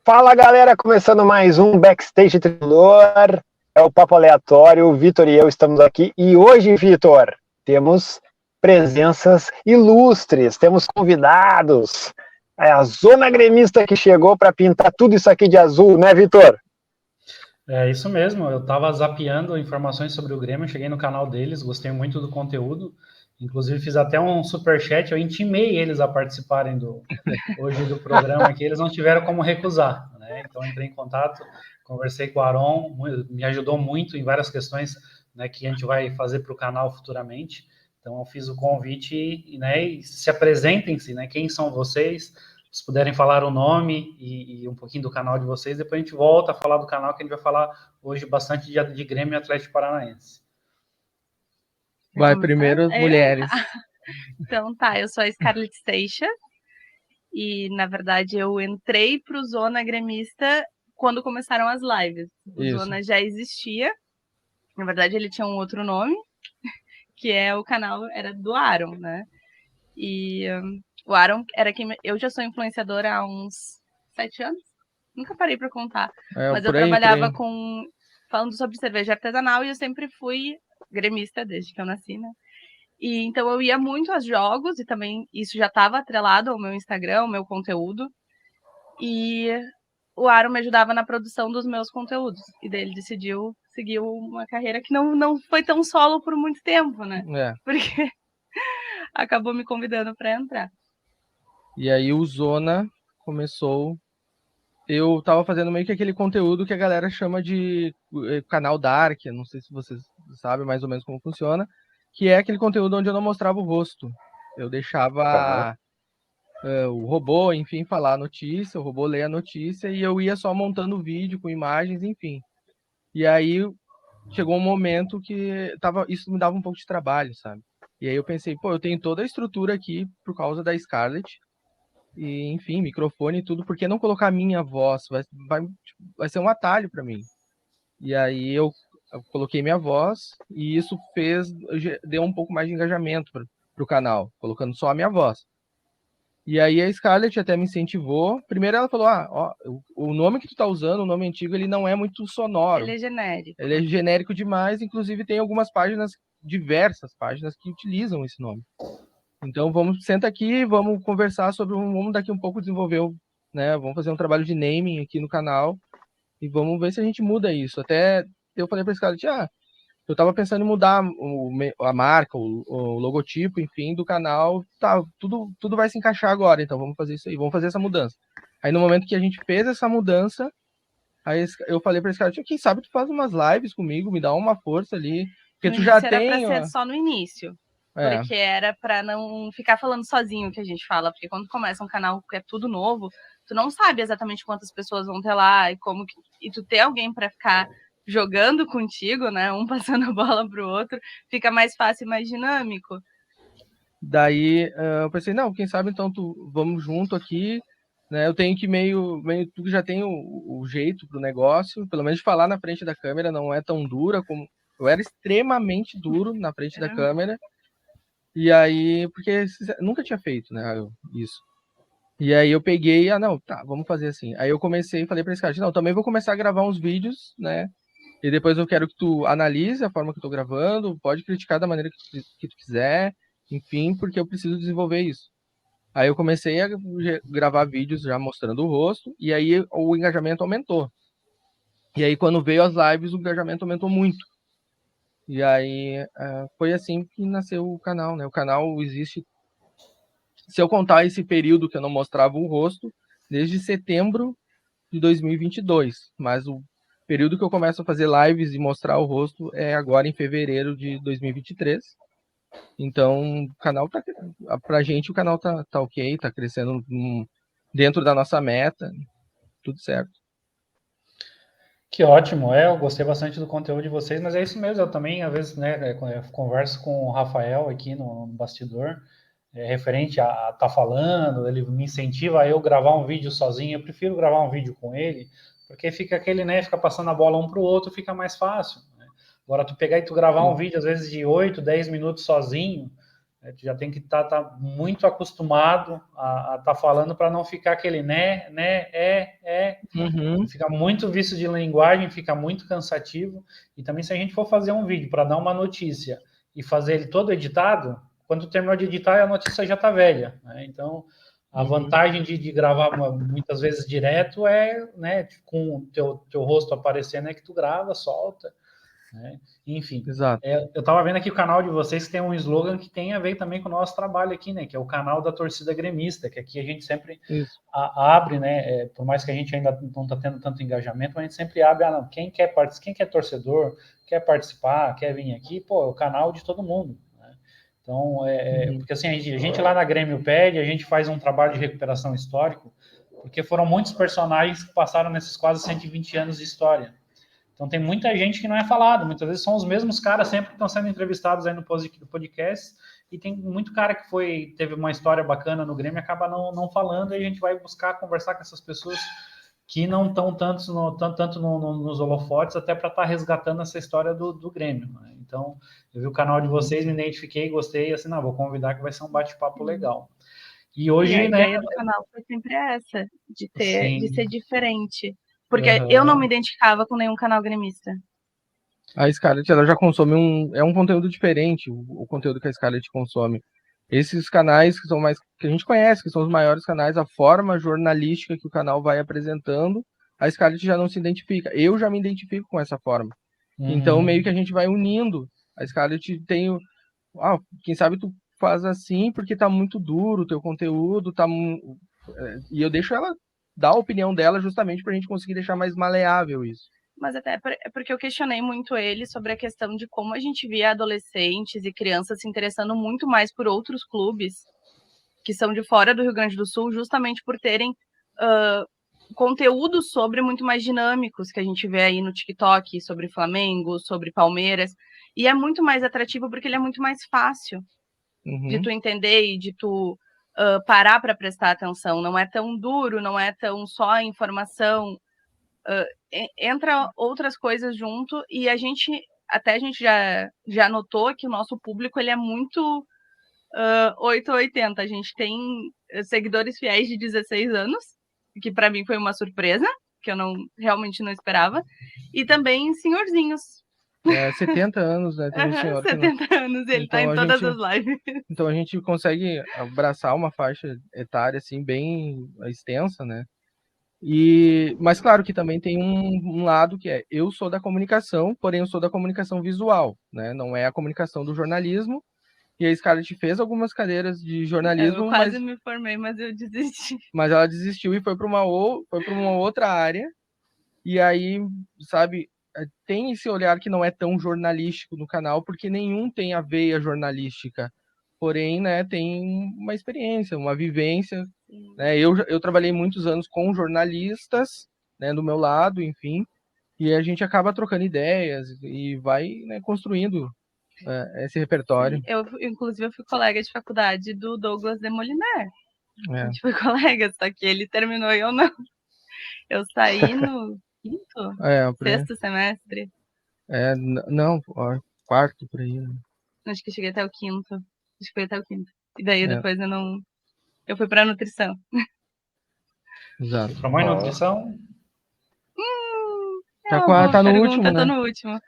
Fala galera, começando mais um Backstage Tricolor, é o Papo Aleatório, o Vitor e eu estamos aqui e hoje, Vitor, temos presenças ilustres, temos convidados, é a Zona Gremista que chegou para pintar tudo isso aqui de azul, né, Vitor? É isso mesmo, eu estava zapeando informações sobre o Grêmio, cheguei no canal deles, gostei muito do conteúdo, inclusive fiz até um superchat, eu intimei eles a participarem hoje do programa aqui, eles não tiveram como recusar, né? Então entrei em contato, conversei com o Aron, me ajudou muito em várias questões, né, que a gente vai fazer para o canal futuramente. Então eu fiz o convite, né, e se apresentem-se, né, quem são vocês, se puderem falar o nome e um pouquinho do canal de vocês, depois a gente volta a falar do canal, que a gente vai falar hoje bastante de Grêmio e Atlético Paranaense. Vai primeiro as mulheres. Então tá, eu sou a Scarlett Seixas e na verdade eu entrei pro Zona Gremista quando começaram as lives. O Isso. Zona já existia, na verdade ele tinha um outro nome, que é o canal, era do Aaron, né? E o Aaron era quem... Eu já sou influenciadora há uns 7 anos, nunca parei pra contar, mas eu trabalhava falando sobre cerveja artesanal e eu sempre fui gremista desde que eu nasci, né? E então eu ia muito aos jogos e também isso já estava atrelado ao meu Instagram, ao meu conteúdo. E o Aro me ajudava na produção dos meus conteúdos. E daí ele decidiu seguir uma carreira que não foi tão solo por muito tempo, né? É. Porque acabou me convidando para entrar. E aí o Zona começou. Eu tava fazendo meio que aquele conteúdo que a galera chama de canal Dark, não sei se vocês sabem mais ou menos como funciona, que é aquele conteúdo onde eu não mostrava o rosto. Eu deixava o robô, enfim, falar a notícia, o robô ler a notícia e eu ia só montando o vídeo com imagens, enfim. E aí chegou um momento que isso me dava um pouco de trabalho, sabe? E aí eu pensei, pô, eu tenho toda a estrutura aqui por causa da Scarlett, e enfim, microfone e tudo, por que não colocar a minha voz? Vai ser um atalho para mim. E aí eu coloquei minha voz, e isso deu um pouco mais de engajamento pro canal, colocando só a minha voz. E aí a Scarlett até me incentivou. Primeiro ela falou, ó, o nome que tu tá usando, o nome antigo, ele não é muito sonoro. Ele é genérico. Ele é genérico demais, inclusive tem algumas páginas, diversas páginas, que utilizam esse nome. Então senta aqui, vamos conversar vamos daqui um pouco desenvolver, né? Vamos fazer um trabalho de naming aqui no canal e vamos ver se a gente muda isso. Até eu falei para esse cara, eu tava pensando em mudar a marca, o logotipo, enfim, do canal. Tá, tudo vai se encaixar agora, então vamos fazer isso aí, vamos fazer essa mudança. Aí no momento que a gente fez essa mudança, aí eu falei para esse cara, quem sabe tu faz umas lives comigo, me dá uma força ali, porque tu já tem... Era pra ser só no início. Porque era pra não ficar falando sozinho, que a gente fala. Porque quando começa um canal que é tudo novo, tu não sabe exatamente quantas pessoas vão ter lá e tu ter alguém pra ficar jogando contigo, né? Um passando a bola pro outro, fica mais fácil e mais dinâmico. Daí eu pensei, não, quem sabe então vamos junto aqui, né? Eu tenho que tu que já tem o jeito pro negócio, pelo menos falar na frente da câmera, não é tão dura como... Eu era extremamente duro na frente da câmera. E aí, porque nunca tinha feito, né, isso. E aí eu peguei, não, tá, vamos fazer assim. Aí eu comecei e falei pra esse cara, não, também vou começar a gravar uns vídeos, né, e depois eu quero que tu analise a forma que eu tô gravando, pode criticar da maneira que tu quiser, enfim, porque eu preciso desenvolver isso. Aí eu comecei a gravar vídeos já mostrando o rosto, e aí o engajamento aumentou. E aí quando veio as lives, o engajamento aumentou muito. E aí foi assim que nasceu o canal, né? O canal existe, se eu contar esse período que eu não mostrava o rosto, desde setembro de 2022. Mas o período que eu começo a fazer lives e mostrar o rosto é agora em fevereiro de 2023. Então, o canal pra gente o canal tá ok, tá crescendo dentro da nossa meta, tudo certo. Que ótimo, eu gostei bastante do conteúdo de vocês, mas é isso mesmo, eu também, às vezes, né, eu converso com o Rafael aqui no bastidor, referente a tá falando, ele me incentiva a eu gravar um vídeo sozinho, eu prefiro gravar um vídeo com ele, porque fica aquele, né, fica passando a bola um pro outro, fica mais fácil, né? Agora, tu pegar e tu gravar um vídeo, às vezes, de 8, 10 minutos sozinho, tu já tem que tá muito acostumado a tá falando para não ficar aquele Fica muito vício de linguagem, fica muito cansativo. E também se a gente for fazer um vídeo para dar uma notícia e fazer ele todo editado, quando terminou de editar, a notícia já está velha, né? Então, a vantagem de gravar muitas vezes direto é, né, com o teu rosto aparecendo, é que tu grava, solta, né? Enfim, Exato. eu estava vendo aqui o canal de vocês que tem um slogan que tem a ver também com o nosso trabalho aqui, né? Que é o canal da torcida gremista, que aqui a gente sempre abre, né? Por mais que a gente ainda não está tendo tanto engajamento, a gente sempre abre, quem quer torcedor, quer participar, quer vir aqui, pô, é o canal de todo mundo, né? Então, porque assim, a gente lá na Grêmio pede, a gente faz um trabalho de recuperação histórico, porque foram muitos personagens que passaram nesses quase 120 anos de história. Então tem muita gente que não é falado, muitas vezes são os mesmos caras sempre que estão sendo entrevistados aí no podcast, e tem muito cara que teve uma história bacana no Grêmio e acaba não falando, e a gente vai buscar conversar com essas pessoas que não estão tanto nos holofotes, até para estar resgatando essa história do Grêmio, né? Então, eu vi o canal de vocês, me identifiquei, gostei, assim, vou convidar que vai ser um bate-papo legal. E hoje, a né? ideia do canal foi sempre essa, de ser diferente. Porque Uhum. eu não me identificava com nenhum canal gremista. A Scarlett, ela já consome um conteúdo diferente, o conteúdo que a Scarlett consome. Esses canais que são mais, que a gente conhece, que são os maiores canais, a forma jornalística que o canal vai apresentando, a Scarlett já não se identifica. Eu já me identifico com essa forma. Então, meio que a gente vai unindo. A Scarlett tem quem sabe tu faz assim porque tá muito duro o teu conteúdo, e eu deixo ela dar a opinião dela justamente pra gente conseguir deixar mais maleável isso. Mas até porque eu questionei muito ele sobre a questão de como a gente via adolescentes e crianças se interessando muito mais por outros clubes que são de fora do Rio Grande do Sul, justamente por terem conteúdos sobre muito mais dinâmicos que a gente vê aí no TikTok, sobre Flamengo, sobre Palmeiras, e é muito mais atrativo porque ele é muito mais fácil de tu entender e de tu parar para prestar atenção. Não é tão duro, não é tão só informação. Entra outras coisas junto, e a gente já notou que o nosso público ele é muito 880. A gente tem seguidores fiéis de 16 anos, que para mim foi uma surpresa, que eu realmente não esperava, e também senhorzinhos. 70 anos, né? Tem um senhor 70 anos, ele então, tá em todas as lives. Então a gente consegue abraçar uma faixa etária assim bem extensa, né? Mas claro que também tem um lado que é, eu sou da comunicação, porém eu sou da comunicação visual, né? Não é a comunicação do jornalismo. E a Scarlett fez algumas cadeiras de jornalismo. Eu quase me formei, mas eu desisti. Mas ela desistiu e foi para uma outra área. E aí, sabe, tem esse olhar que não é tão jornalístico no canal, porque nenhum tem a veia jornalística. Porém, né, tem uma experiência, uma vivência. Né? Eu trabalhei muitos anos com jornalistas, né, do meu lado, enfim, e a gente acaba trocando ideias e vai, né, construindo esse repertório. Inclusive, eu fui colega de faculdade do Douglas de Moliner. A gente foi colega, só que ele terminou e eu não. Eu saí no sexto semestre. Não, quarto, por aí. Né? Acho que cheguei até o quinto. Acho que foi até o quinto. E daí depois eu não... Eu fui pra nutrição. Exato. Formou em nutrição? Tá no último, né? Tá no último.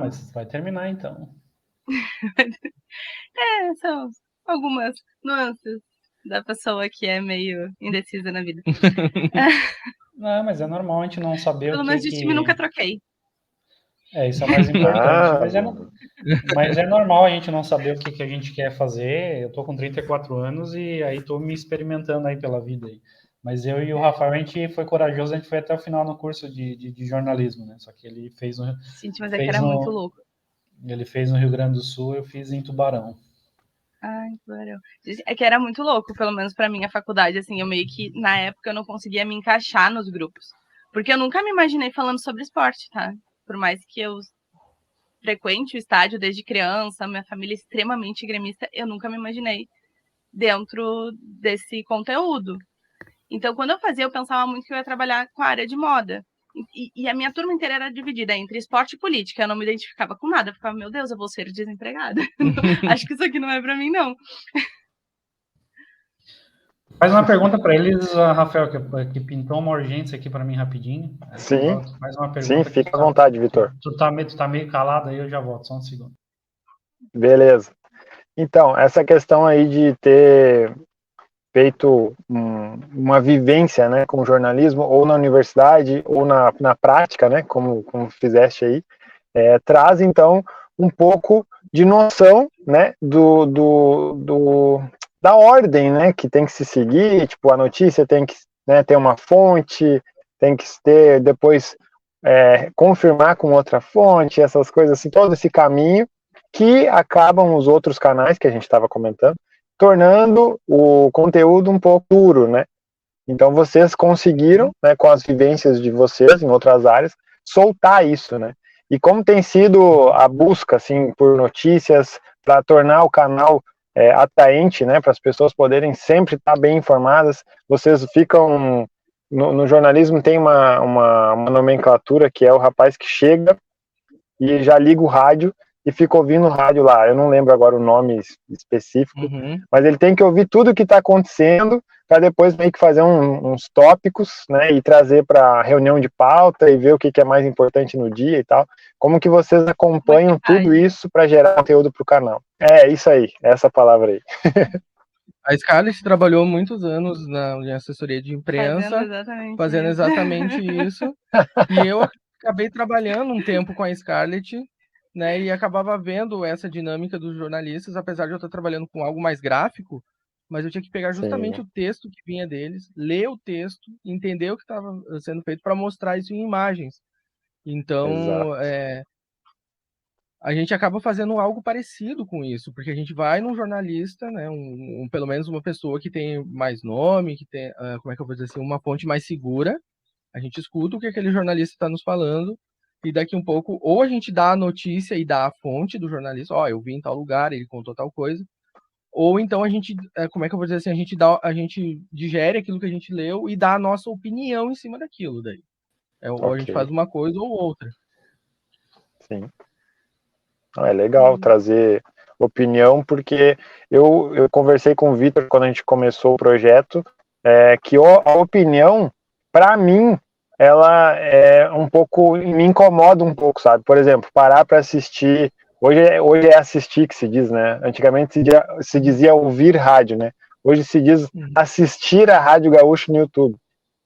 Mas vai terminar então. São algumas nuances da pessoa que é meio indecisa na vida. Não, mas é normal a gente não saber Pelo o que... menos de time nunca troquei. Isso é mais importante. Mas é normal a gente não saber o que a gente quer fazer. Eu tô com 34 anos e aí tô me experimentando aí pela vida. Aí. Mas eu e o Rafael, a gente foi corajoso, a gente foi até o final no curso de jornalismo, né? Só que ele fez no... Gente, mas é que era muito louco. Ele fez no Rio Grande do Sul, eu fiz em Tubarão. Ai, Tubarão. É que era muito louco, pelo menos pra mim, a faculdade, assim, eu meio que, na época, eu não conseguia me encaixar nos grupos. Porque eu nunca me imaginei falando sobre esporte, tá? Por mais que eu frequente o estádio desde criança, minha família é extremamente gremista, eu nunca me imaginei dentro desse conteúdo. Então, quando eu fazia, eu pensava muito que eu ia trabalhar com a área de moda. E a minha turma inteira era dividida entre esporte e política. Eu não me identificava com nada. Eu ficava, meu Deus, eu vou ser desempregada. Acho que isso aqui não é pra mim, não. Faz uma pergunta para eles, Rafael, que pintou uma urgência aqui para mim rapidinho. Sim, Faz uma sim, pergunta fica à vontade, Vitor. tu tá meio calado aí, eu já volto, só um segundo. Beleza. Então, essa questão aí de ter feito uma vivência, né, com jornalismo, ou na universidade, ou na prática, né, como fizeste aí, traz, então, um pouco de noção, né, da ordem, né, que tem que se seguir, tipo, a notícia tem que, né, ter uma fonte, tem que ter, depois, confirmar com outra fonte, essas coisas assim, todo esse caminho, que acabam os outros canais que a gente estava comentando, tornando o conteúdo um pouco duro, né? Então vocês conseguiram, né, com as vivências de vocês em outras áreas, soltar isso, né? E como tem sido a busca, assim, por notícias para tornar o canal atraente, né, para as pessoas poderem sempre estar bem informadas, vocês ficam no jornalismo tem uma nomenclatura que é o rapaz que chega e já liga o rádio e fica ouvindo o rádio lá. Eu não lembro agora o nome específico, mas ele tem que ouvir tudo o que está acontecendo para depois meio que fazer uns tópicos, né, e trazer para reunião de pauta e ver o que é mais importante no dia e tal. Como que vocês acompanham tudo isso para gerar conteúdo para o canal? É isso aí, essa palavra aí. A Scarlett trabalhou muitos anos em assessoria de imprensa, fazendo exatamente isso. E eu acabei trabalhando um tempo com a Scarlett, né? E acabava vendo essa dinâmica dos jornalistas, apesar de eu estar trabalhando com algo mais gráfico, mas eu tinha que pegar justamente o texto que vinha deles, ler o texto, entender o que estava sendo feito para mostrar isso em imagens. Então, a gente acaba fazendo algo parecido com isso, porque a gente vai num jornalista, né, pelo menos uma pessoa que tem mais nome, que tem, como é que eu vou dizer assim, uma fonte mais segura, a gente escuta o que aquele jornalista está nos falando, e daqui um pouco, ou a gente dá a notícia e dá a fonte do jornalista, eu vi em tal lugar, ele contou tal coisa, ou então a gente, como é que eu vou dizer assim, a gente digere aquilo que a gente leu e dá a nossa opinião em cima daquilo daí. Ou a gente faz uma coisa ou outra. Sim. É legal trazer opinião, porque eu conversei com o Vitor quando a gente começou o projeto, que a opinião, para mim, ela é um pouco, me incomoda um pouco, sabe? Por exemplo, parar para assistir, hoje é assistir que se diz, né? Antigamente se dizia ouvir rádio, né? Hoje se diz assistir a Rádio Gaúcho no YouTube.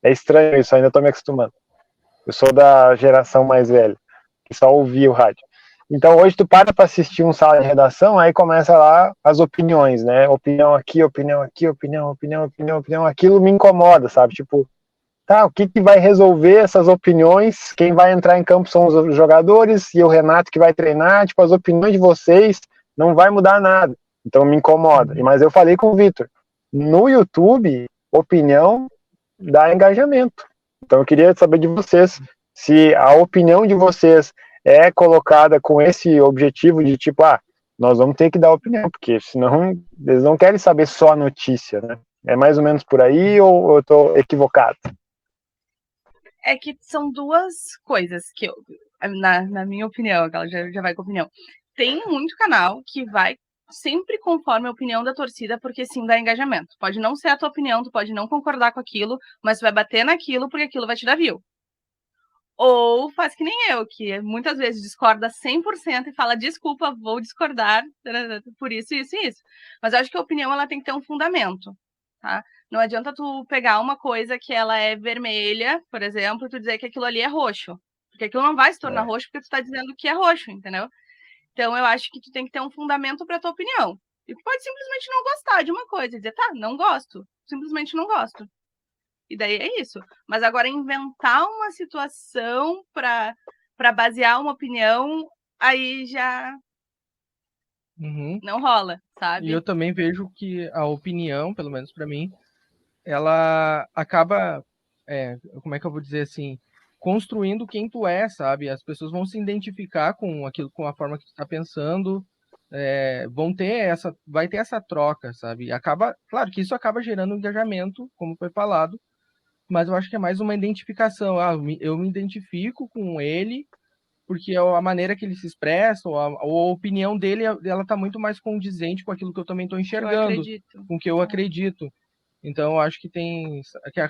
É estranho isso, ainda estou me acostumando. Eu sou da geração mais velha, que só ouvia o rádio. Então hoje tu para assistir um sala de redação, aí começa lá as opiniões, né? Opinião aqui, opinião aqui, opinião, aquilo me incomoda, sabe? Tipo, tá, o que vai resolver essas opiniões? Quem vai entrar em campo são os jogadores e o Renato que vai treinar, tipo, as opiniões de vocês não vai mudar nada. Então me incomoda. Mas eu falei com o Vitor, no YouTube, opinião dá engajamento. Então eu queria saber de vocês se a opinião de vocês é colocada com esse objetivo de tipo, nós vamos ter que dar opinião, porque senão eles não querem saber só a notícia, né? É mais ou menos por aí ou eu estou equivocado? É que são duas coisas que eu, na minha opinião, ela já vai com a opinião. Tem muito canal que vai sempre conforme a opinião da torcida, porque sim dá engajamento. Pode não ser a tua opinião, tu pode não concordar com aquilo, mas tu vai bater naquilo porque aquilo vai te dar view. Ou faz que nem eu, que muitas vezes discorda 100% e fala, desculpa, vou discordar por isso, isso e isso. Mas eu acho que a opinião ela tem que ter um fundamento, tá? Não adianta tu pegar uma coisa que ela é vermelha, por exemplo, e tu dizer que aquilo ali é roxo. Porque aquilo não vai se tornar roxo porque tu tá dizendo que é roxo, entendeu? Então eu acho que tu tem que ter um fundamento pra tua opinião. E tu pode simplesmente não gostar de uma coisa e dizer, tá, não gosto. Simplesmente não gosto. E daí é isso. Mas agora inventar uma situação para basear uma opinião, aí já não rola, sabe? E eu também vejo que a opinião, pelo menos para mim, ela acaba, como é que eu vou dizer assim, construindo quem tu é, sabe? As pessoas vão se identificar com aquilo, com a forma que tu tá pensando, vai ter essa troca, sabe? Acaba, claro que isso acaba gerando engajamento, como foi falado, mas eu acho que é mais uma identificação. Eu me identifico com ele porque a maneira que ele se expressa, ou a opinião dele, ela tá muito mais condizente com aquilo que eu também estou enxergando, com o que eu acredito. Então, eu acho que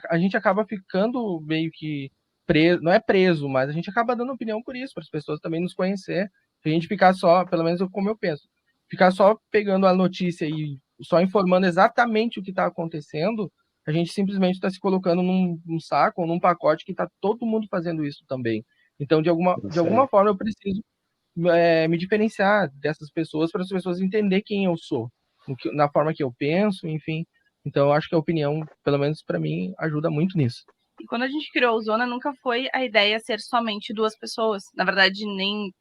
a gente acaba ficando meio que preso, não é preso, mas a gente acaba dando opinião por isso, para as pessoas também nos conhecer. Se a gente ficar só, pelo menos como eu penso, ficar só pegando a notícia e só informando exatamente o que está acontecendo, a gente simplesmente está se colocando num saco ou num pacote que está todo mundo fazendo isso também. Então, de alguma forma, eu preciso me diferenciar dessas pessoas para as pessoas entenderem quem eu sou, na forma que eu penso, enfim. Então, eu acho que a opinião, pelo menos para mim, ajuda muito nisso. E quando a gente criou o Zona, nunca foi a ideia ser somente 2 pessoas. Na verdade, nem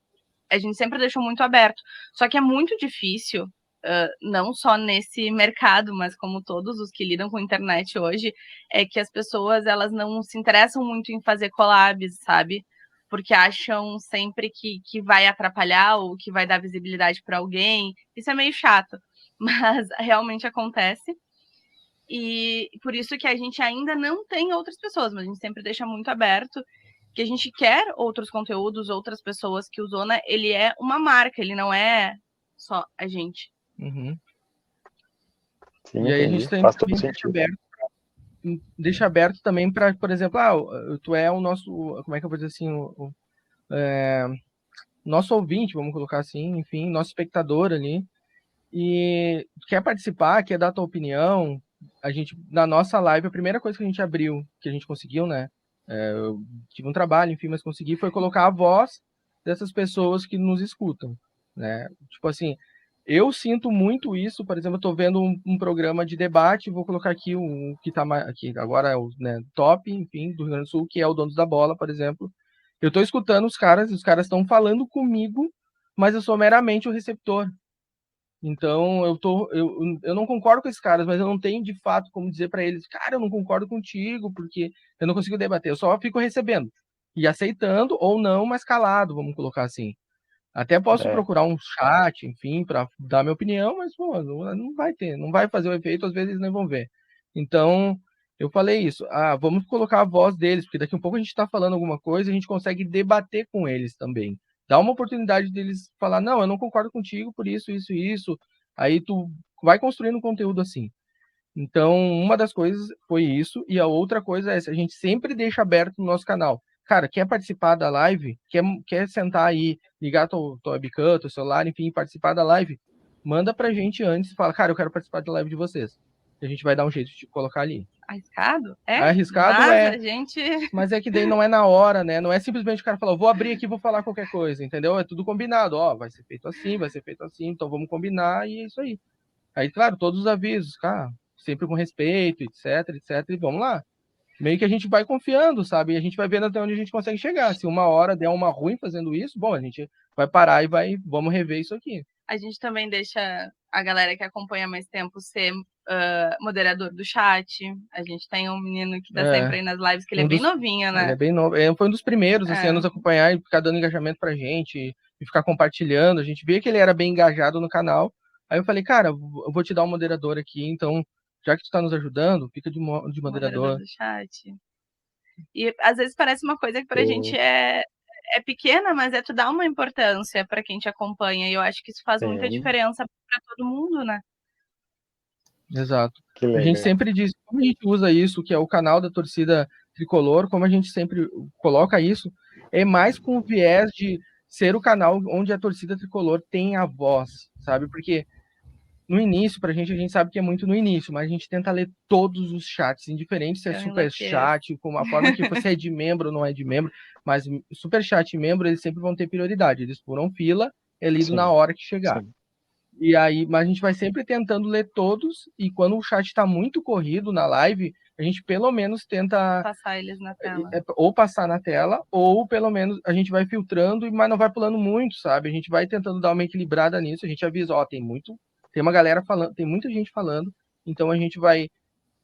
a gente sempre deixou muito aberto. Só que é muito difícil, não só nesse mercado, mas como todos os que lidam com internet hoje, é que as pessoas elas não se interessam muito em fazer collabs, sabe? Porque acham sempre que vai atrapalhar ou que vai dar visibilidade para alguém. Isso é meio chato, mas realmente acontece. E por isso que a gente ainda não tem outras pessoas, mas a gente sempre deixa muito aberto que a gente quer outros conteúdos, outras pessoas, que o Zona, ele é uma marca, ele não é só a gente. Uhum. Sim, e aí entendi. a gente Faz todo também sentido. deixa aberto também para, por exemplo, tu é o nosso, como é que eu vou dizer assim, nosso ouvinte, vamos colocar assim, enfim, nosso espectador ali, e quer participar, quer dar tua opinião, a gente, na nossa live, a primeira coisa que a gente abriu, que a gente conseguiu, né, eu tive um trabalho, enfim, mas consegui, foi colocar a voz dessas pessoas que nos escutam, né, tipo assim, eu sinto muito isso, por exemplo, eu tô vendo um programa de debate, vou colocar aqui o que tá aqui agora é o, né, top, enfim, do Rio Grande do Sul, que é o Donos da Bola, por exemplo, eu tô escutando os caras estão falando comigo, mas eu sou meramente o receptor. Então, eu não concordo com esses caras, mas eu não tenho de fato como dizer para eles, cara, eu não concordo contigo, porque eu não consigo debater, eu só fico recebendo e aceitando ou não, mas calado, vamos colocar assim. Até posso procurar um chat, enfim, para dar minha opinião, mas pô, não vai ter, não vai fazer o efeito, às vezes eles nem vão ver. Então, eu falei isso, vamos colocar a voz deles, porque daqui a um pouco a gente está falando alguma coisa, a gente consegue debater com eles também. Dá uma oportunidade deles falar, não, eu não concordo contigo por isso, isso e isso. Aí tu vai construindo conteúdo assim. Então, uma das coisas foi isso, e a outra coisa é essa, a gente sempre deixa aberto no nosso canal. Cara, quer participar da live? Quer sentar aí, ligar tua webcam, teu celular, enfim, participar da live? Manda pra gente antes e fala, cara, eu quero participar da live de vocês. E a gente vai dar um jeito de colocar ali. Arriscado? Arriscado mas é. A gente... Mas é que daí não é na hora, né? Não é simplesmente o cara falar, vou abrir aqui e vou falar qualquer coisa, entendeu? É tudo combinado. Ó, vai ser feito assim, então vamos combinar e é isso aí. Aí, claro, todos os avisos, cara, sempre com respeito, etc, e vamos lá. Meio que a gente vai confiando, sabe? E a gente vai vendo até onde a gente consegue chegar. Se uma hora der uma ruim fazendo isso, bom, a gente vai parar e vamos rever isso aqui. A gente também deixa a galera que acompanha mais tempo ser moderador do chat. A gente tem um menino que tá sempre aí nas lives, que ele é bem novinho, né? Ele é bem novo. Foi um dos primeiros, assim, a nos acompanhar e ficar dando engajamento pra gente e ficar compartilhando. A gente via que ele era bem engajado no canal. Aí eu falei, cara, eu vou te dar um moderador aqui, então, já que tu tá nos ajudando, fica de moderador do chat. E às vezes parece uma coisa que pra gente é pequena, mas tu dá uma importância para quem te acompanha. E eu acho que isso faz muita diferença para todo mundo, né? Exato. A gente sempre diz, como a gente usa isso, que é o canal da torcida tricolor, como a gente sempre coloca isso, é mais com o viés de ser o canal onde a torcida tricolor tem a voz, sabe? Porque no início, pra gente, a gente sabe que é muito no início, mas a gente tenta ler todos os chats, indiferente se é super chat, com a forma que você é de membro ou não é de membro, mas super chat e membro, eles sempre vão ter prioridade, eles furam fila, é lido na hora que chegar. Sim. E aí, mas a gente vai sempre tentando ler todos, e quando o chat está muito corrido na live, a gente pelo menos tenta passar eles na tela. Ou passar na tela, ou pelo menos a gente vai filtrando, mas não vai pulando muito, sabe? A gente vai tentando dar uma equilibrada nisso, a gente avisa, ó, tem uma galera falando, tem muita gente falando, então a gente vai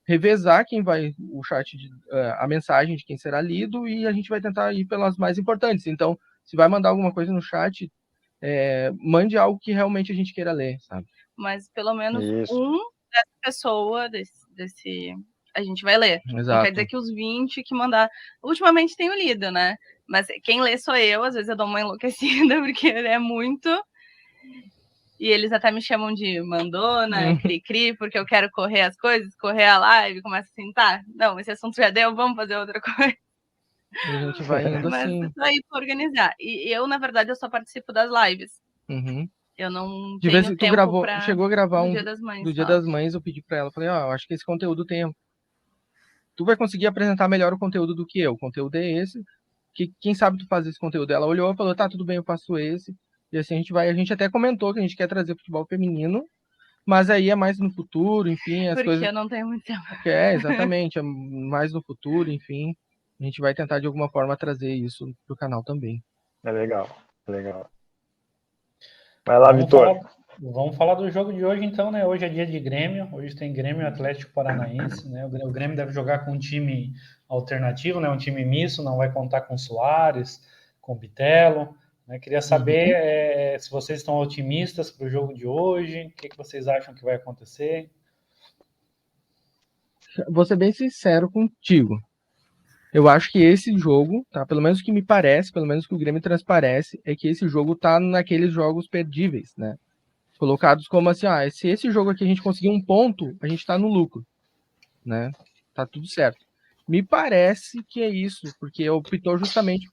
revezar quem vai, o chat, a mensagem de quem será lido, e a gente vai tentar ir pelas mais importantes. Então, se vai mandar alguma coisa no chat, mande algo que realmente a gente queira ler, sabe? Mas pelo menos dessa pessoa, desse a gente vai ler. Exato. Não quer dizer que os 20 que mandar... Ultimamente tenho lido, né? Mas quem lê sou eu, às vezes eu dou uma enlouquecida, porque é muito... E eles até me chamam de mandona, cri-cri, porque eu quero correr as coisas, correr a live, começa assim, tá, não, esse assunto já deu, vamos fazer outra coisa. E a gente vai indo Mas assim. isso aí pra organizar. E eu, na verdade, eu só participo das lives. Uhum. Eu não De vez tenho em tu tempo pra... chegou a gravar do um Dia das Mães. do Dia Só. das Mães, eu pedi pra ela, falei, eu acho que esse conteúdo tem. Tu vai conseguir apresentar melhor o conteúdo do que eu. O conteúdo é esse. Que quem sabe tu faz esse conteúdo. Ela olhou e falou, tá, tudo bem, eu faço esse. E assim a gente vai. A gente até comentou que a gente quer trazer futebol feminino, mas aí é mais no futuro, enfim, as Porque coisas. eu não tenho muito tempo. Exatamente, é mais no futuro, enfim. A gente vai tentar de alguma forma trazer isso pro canal também. É legal, legal. Vai lá, Vitor. Vamos falar do jogo de hoje, então, né? Hoje é dia de Grêmio, hoje tem Grêmio Atlético Paranaense, né? O Grêmio deve jogar com um time alternativo, né? Um time misto, não vai contar com Soares, com Bitelo, né? Queria saber se vocês estão otimistas para o jogo de hoje, o que vocês acham que vai acontecer? Vou ser bem sincero contigo. Eu acho que esse jogo, tá? Pelo menos o que me parece, pelo menos o que o Grêmio transparece, é que esse jogo tá naqueles jogos perdíveis, né? Colocados como assim, se esse jogo aqui a gente conseguir um ponto, a gente tá no lucro, né? Tá tudo certo. Me parece que é isso, porque optou justamente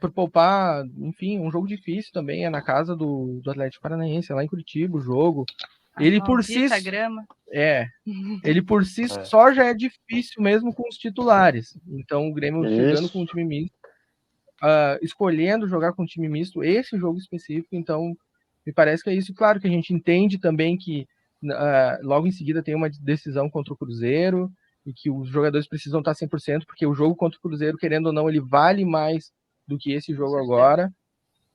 por poupar, enfim, um jogo difícil também, é na casa do Atlético Paranaense, é lá em Curitiba o jogo. Ele por si grama. Ele por si só já é difícil mesmo com os titulares. Então o Grêmio chegando com um time misto, escolhendo jogar com um time misto, esse jogo específico, então me parece que é isso. Claro que a gente entende também que logo em seguida tem uma decisão contra o Cruzeiro e que os jogadores precisam estar 100%, porque o jogo contra o Cruzeiro, querendo ou não, ele vale mais do que esse jogo agora.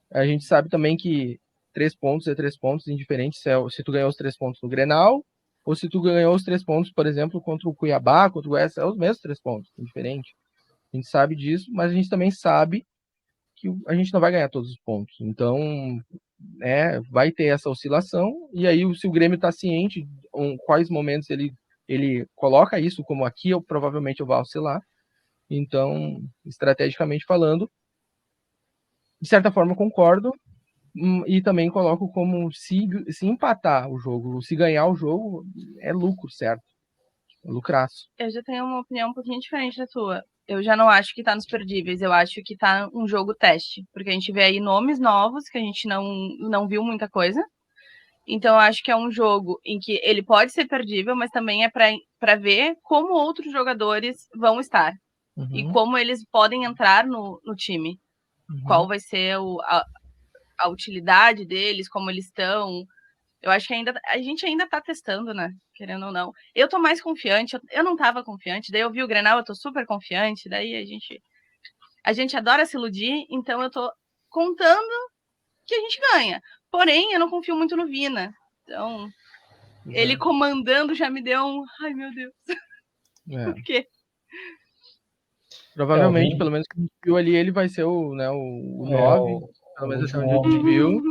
A gente sabe também que 3 pontos é 3 pontos, indiferente se tu ganhou os 3 pontos no Grenal ou se tu ganhou os 3 pontos, por exemplo, contra o Cuiabá, contra o Goiás, é os mesmos 3 pontos, indiferente. A gente sabe disso, mas a gente também sabe que a gente não vai ganhar todos os pontos. Então, vai ter essa oscilação, e aí se o Grêmio está ciente em quais momentos ele coloca isso, como aqui provavelmente eu vou oscilar. Então, estrategicamente falando, de certa forma concordo, e também coloco como se empatar o jogo, se ganhar o jogo, é lucro, certo? É lucraço. Eu já tenho uma opinião um pouquinho diferente da tua. Eu já não acho que tá nos perdíveis, eu acho que tá um jogo teste. Porque a gente vê aí nomes novos que a gente não viu muita coisa. Então eu acho que é um jogo em que ele pode ser perdível, mas também é para ver como outros jogadores vão estar. E como eles podem entrar no time. Qual vai ser a utilidade deles, como eles estão. Eu acho que a gente ainda tá testando, né? Querendo ou não. Eu tô mais confiante, eu não tava confiante, daí eu vi o Grenal, eu tô super confiante, daí a gente adora se iludir, então eu tô contando que a gente ganha. Porém, eu não confio muito no Vina. Então, ele comandando já me deu um, ai meu Deus. Por quê? Provavelmente, pelo menos que a gente viu ali, ele vai ser o 9, pelo menos até onde a gente viu.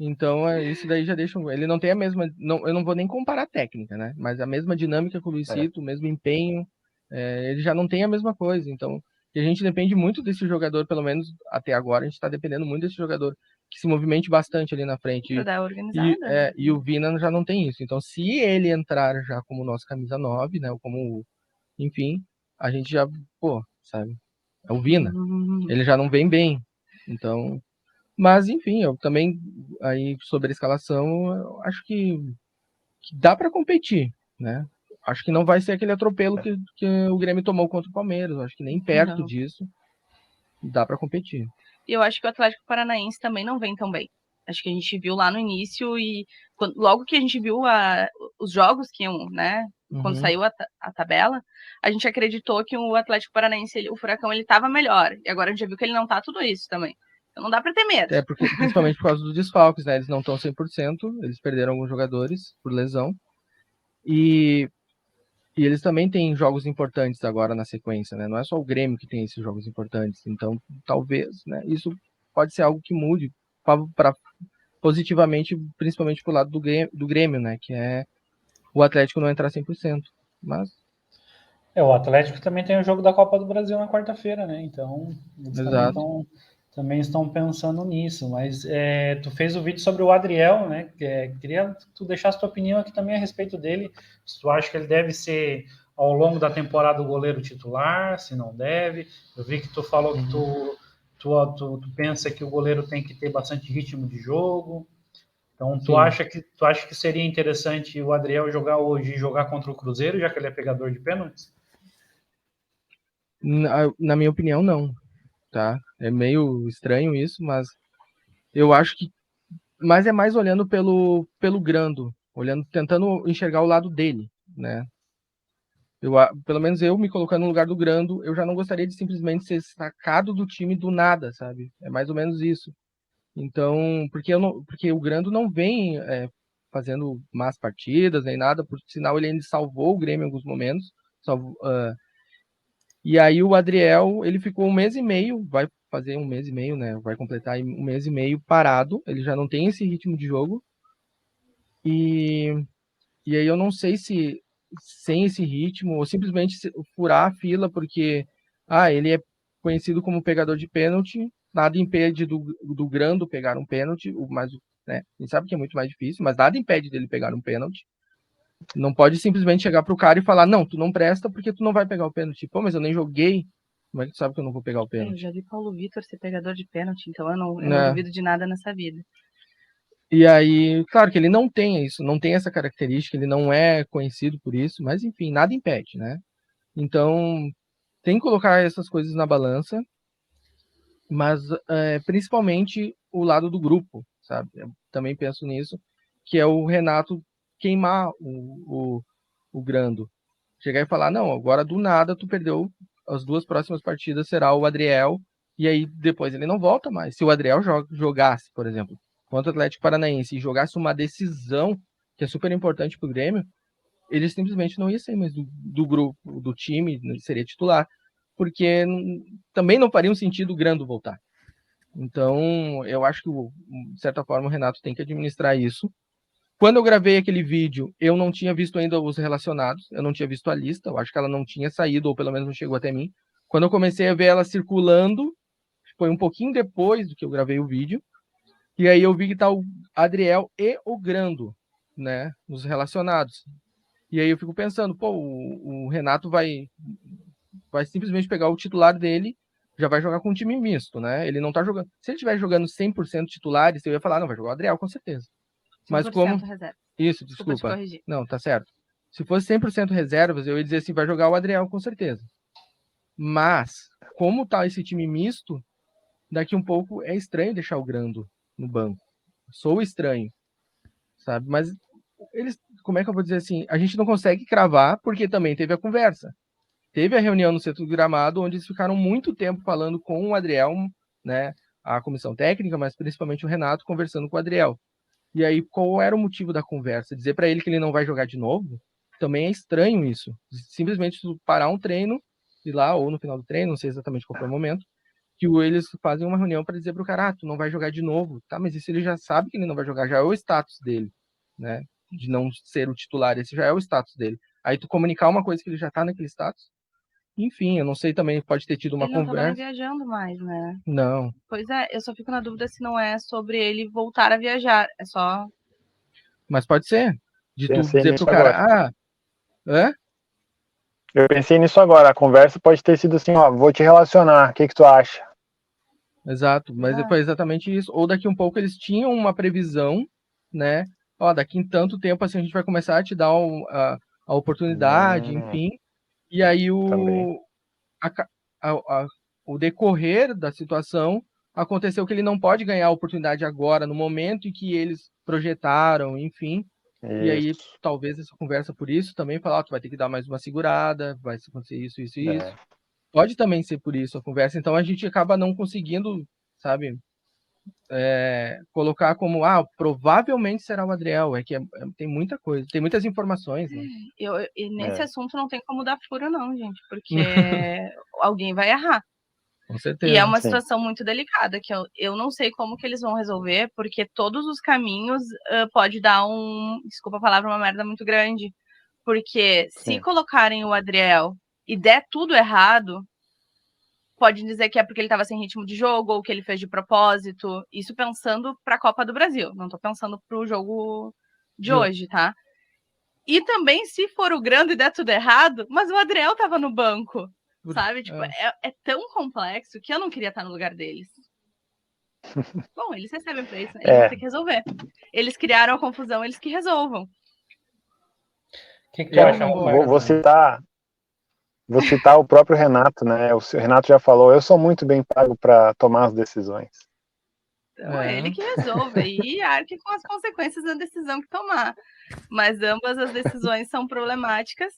Então, isso daí já deixa. Ele não tem a mesma. Eu não vou nem comparar a técnica, né? Mas a mesma dinâmica com o Luizito, o mesmo empenho. Ele já não tem a mesma coisa. Então, a gente depende muito desse jogador, pelo menos até agora, a gente está dependendo muito desse jogador que se movimente bastante ali na frente. E o Vina já não tem isso. Então, se ele entrar já como nosso camisa 9, né? Ou como. Enfim, a gente já. Pô, sabe? É o Vina. Ele já não vem bem. Então. Mas, enfim, eu também, aí sobre a escalação, eu acho que dá para competir, né? Acho que não vai ser aquele atropelo que o Grêmio tomou contra o Palmeiras. Acho que nem perto disso dá para competir. E eu acho que o Atlético Paranaense também não vem tão bem. Acho que a gente viu lá no início e logo que a gente viu os jogos que iam, né? Quando saiu a tabela, a gente acreditou que o Atlético Paranaense, o Furacão, ele tava melhor. E agora a gente já viu que ele não tá tudo isso também. Então não dá para ter medo. Porque, principalmente por causa dos desfalques, né? Eles não estão 100%, eles perderam alguns jogadores por lesão. E eles também têm jogos importantes agora na sequência, né? Não é só o Grêmio que tem esses jogos importantes. Então, talvez, né? Isso pode ser algo que mude para positivamente, principalmente pro lado do Grêmio, né? Que é o Atlético não entrar 100%. Mas... o Atlético também tem o jogo da Copa do Brasil na quarta-feira, né? Então, eles também também estão pensando nisso, mas tu fez o vídeo sobre o Adriel, né? Queria que tu deixasse tua opinião aqui também a respeito dele. Se tu acha que ele deve ser, ao longo da temporada, o goleiro titular, se não deve. Eu vi que tu falou que tu pensa que o goleiro tem que ter bastante ritmo de jogo. Então, tu acha que seria interessante o Adriel jogar hoje e jogar contra o Cruzeiro, já que ele é pegador de pênaltis? Na minha opinião, não. Tá? É meio estranho isso, mas eu acho que. Mas é mais olhando pelo Grando, tentando enxergar o lado dele, né? Pelo menos eu me colocando no lugar do Grando, eu já não gostaria de simplesmente ser sacado do time do nada, sabe? É mais ou menos isso. Então, porque o Grando não vem fazendo más partidas nem nada, por sinal ele ainda salvou o Grêmio em alguns momentos. E aí o Adriel, ele ficou 1 mês e meio, vai fazer 1 mês e meio, né? Vai completar aí 1 mês e meio parado. Ele já não tem esse ritmo de jogo. E aí eu não sei se sem esse ritmo, ou simplesmente furar a fila, porque ele é conhecido como pegador de pênalti, nada impede do Grando pegar um pênalti, mas né, a gente sabe que é muito mais difícil, mas nada impede dele pegar um pênalti. Não pode simplesmente chegar pro cara e falar, não, tu não presta porque tu não vai pegar o pênalti. Pô, mas eu nem joguei. Como é que tu sabe que eu não vou pegar o Eu pênalti? já vi Paulo Vitor ser pegador de pênalti, então eu não Né? duvido de nada nessa vida. E aí, claro que ele não tem isso, não tem essa característica, ele não é conhecido por isso, mas enfim, nada impede, né? Então, tem que colocar essas coisas na balança, mas principalmente o lado do grupo, sabe? Eu também penso nisso, que é o Renato queimar o Grando. Chegar e falar, não, agora do nada tu perdeu as 2 próximas partidas, será o Adriel, e aí depois ele não volta mais. Se o Adriel jogasse, por exemplo, contra o Atlético Paranaense e jogasse uma decisão, que é super importante pro Grêmio, ele simplesmente não ia ser mais do grupo, do time, seria titular, porque também não faria um sentido o Grando voltar. Então, eu acho que, de certa forma, o Renato tem que administrar isso. Quando eu gravei aquele vídeo, eu não tinha visto ainda os relacionados, eu não tinha visto a lista, eu acho que ela não tinha saído, ou pelo menos não chegou até mim. Quando eu comecei a ver ela circulando, foi um pouquinho depois do que eu gravei o vídeo, e aí eu vi que tá o Adriel e o Grando, né, nos relacionados. E aí eu fico pensando, pô, o Renato vai simplesmente pegar o titular dele, já vai jogar com um time misto, né? Ele não tá jogando. Se ele estiver jogando 100% titulares, eu ia falar, não, vai jogar o Adriel, com certeza. Mas como. Reserva. Isso, desculpa. Não, tá certo. Se fosse 100% reservas, eu ia dizer assim, vai jogar o Adriel, com certeza. Mas, como tá esse time misto, daqui um pouco é estranho deixar o Grando no banco. Sou estranho, sabe? Mas eles, como é que eu vou dizer assim? A gente não consegue cravar, porque também teve a conversa. Teve a reunião no Centro do Gramado, onde eles ficaram muito tempo falando com o Adriel, né? A comissão técnica, mas principalmente o Renato, conversando com o Adriel. E aí, qual era o motivo da conversa? Dizer para ele que ele não vai jogar de novo? Também é estranho isso. Simplesmente parar um treino, ir lá, ou no final do treino, não sei exatamente qual foi o momento, que eles fazem uma reunião para dizer pro cara, tu não vai jogar de novo. Tá, mas isso ele já sabe que ele não vai jogar, já é o status dele, né? De não ser o titular, esse já é o status dele. Aí tu comunicar uma coisa que ele já tá naquele status, enfim, eu não sei também, pode ter tido uma conversa. Ele não tá viajando mais, né? Não. Pois é, eu só fico na dúvida se não é sobre ele voltar a viajar, é só... Mas pode ser, de tu Pensei dizer nisso pro cara, agora. hã? Eu pensei nisso agora. A conversa pode ter sido assim, ó, vou te relacionar. O que tu acha? Exato, mas foi exatamente isso. Ou daqui um pouco eles tinham uma previsão, né? Ó, daqui em tanto tempo assim a gente vai começar a te dar a oportunidade, enfim. E aí o decorrer da situação aconteceu que ele não pode ganhar a oportunidade agora, no momento em que eles projetaram, enfim. Isso. E aí, talvez essa conversa por isso também falar, tu vai ter que dar mais uma segurada, vai acontecer isso, isso e isso. Pode também ser por isso a conversa. Então a gente acaba não conseguindo, sabe, colocar como, provavelmente será o Adriel. É que tem muita coisa, tem muitas informações, né? E nesse assunto não tem como dar furo, não, gente, porque alguém vai errar. Com certeza. E é uma situação muito delicada, que eu não sei como que eles vão resolver, porque todos os caminhos pode dar desculpa a palavra, uma merda muito grande. Porque se colocarem o Adriel e der tudo errado, pode dizer que é porque ele estava sem ritmo de jogo ou que ele fez de propósito. Isso pensando para a Copa do Brasil. Não estou pensando para o jogo de hoje, tá? E também, se for o Grando e der tudo errado, mas o Adriel estava no banco, sabe? Tipo, é tão complexo que eu não queria estar no lugar deles. Bom, eles recebem pra isso, eles vão ter que resolver. Eles criaram a confusão, eles que resolvam. O que tu acha? Vou citar o próprio Renato, né? O Renato já falou, eu sou muito bem pago para tomar as decisões. Então é ele que resolve e arque com as consequências da decisão que tomar. Mas ambas as decisões são problemáticas,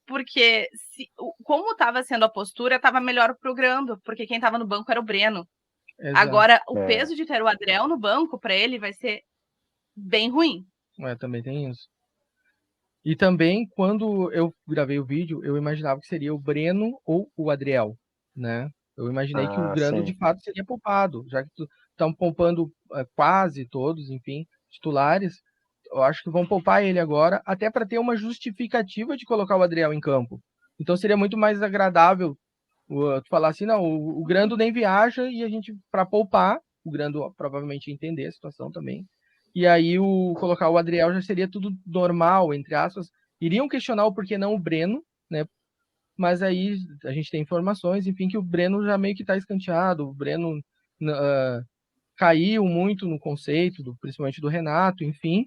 porque como estava sendo a postura, estava melhor pro Grando, porque quem estava no banco era o Breno. Exato. Agora, o peso de ter o Adriel no banco, para ele, vai ser bem ruim. Também tem isso. E também, quando eu gravei o vídeo, eu imaginava que seria o Breno ou o Adriel, né? Eu imaginei que o Grando, de fato, seria poupado, já que estão poupando quase todos, enfim, titulares. Eu acho que vão poupar ele agora, até para ter uma justificativa de colocar o Adriel em campo. Então seria muito mais agradável tu falar assim, não, o Grando nem viaja e a gente, para poupar, o Grando provavelmente ia entender a situação também. E aí colocar o Adriel já seria tudo normal, entre aspas. Iriam questionar o porquê não o Breno, né? Mas aí a gente tem informações, enfim, que o Breno já meio que está escanteado. O Breno caiu muito no conceito, principalmente do Renato, enfim.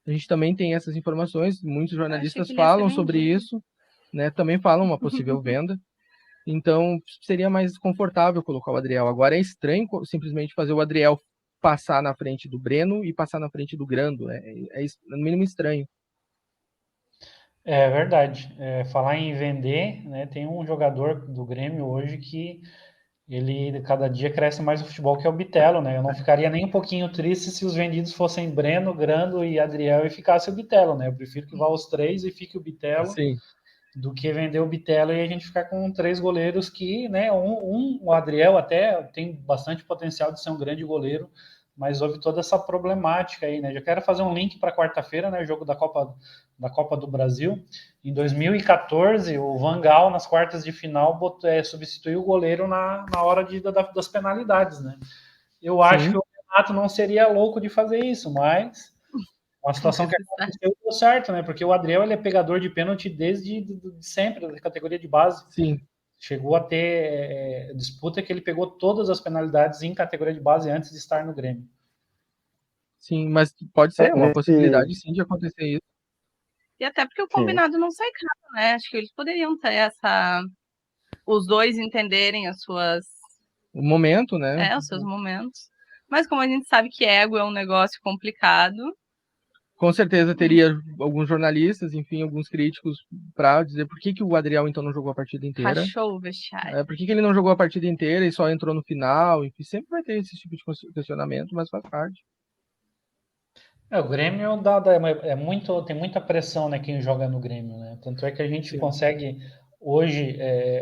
A gente também tem essas informações, muitos jornalistas falam sobre isso, né? Também falam uma possível venda. Então, seria mais confortável colocar o Adriel. Agora é estranho simplesmente fazer o Adriel passar na frente do Breno e passar na frente do Grando. É no mínimo estranho. É verdade. Falar em vender, né, tem um jogador do Grêmio hoje que ele cada dia cresce mais no futebol, que é o Bitelo, né? Eu não ficaria nem um pouquinho triste se os vendidos fossem Breno, Grando e Adriel e ficasse o Bitelo, né? Eu prefiro que vá os três e fique o Bitelo. Sim. Do que vender o Bitelo e a gente ficar com 3 goleiros que, né, o Adriel até tem bastante potencial de ser um grande goleiro, mas houve toda essa problemática aí, né? Já quero fazer um link para quarta-feira, né, o jogo da Copa do Brasil. Em 2014, o Van Gaal, nas quartas de final, substituiu o goleiro na hora das penalidades, né? Eu acho que o Renato não seria louco de fazer isso, mas uma situação que aconteceu deu certo, né? Porque o Adriel, ele é pegador de pênalti desde sempre, da categoria de base. Sim. Chegou a ter disputa que ele pegou todas as penalidades em categoria de base antes de estar no Grêmio. Sim, mas pode ser uma possibilidade, sim, de acontecer isso. E até porque o combinado não sai caro, né? Acho que eles poderiam ter os dois entenderem o momento, né? Os seus momentos. Mas como a gente sabe que ego é um negócio complicado, com certeza teria alguns jornalistas, enfim, alguns críticos para dizer por que o Adriel então não jogou a partida inteira. Rachou o vestiário. Por que ele não jogou a partida inteira e só entrou no final? Enfim, sempre vai ter esse tipo de questionamento, mas faz parte. O Grêmio tem muita pressão, né, quem joga no Grêmio, né? Tanto é que a gente consegue hoje,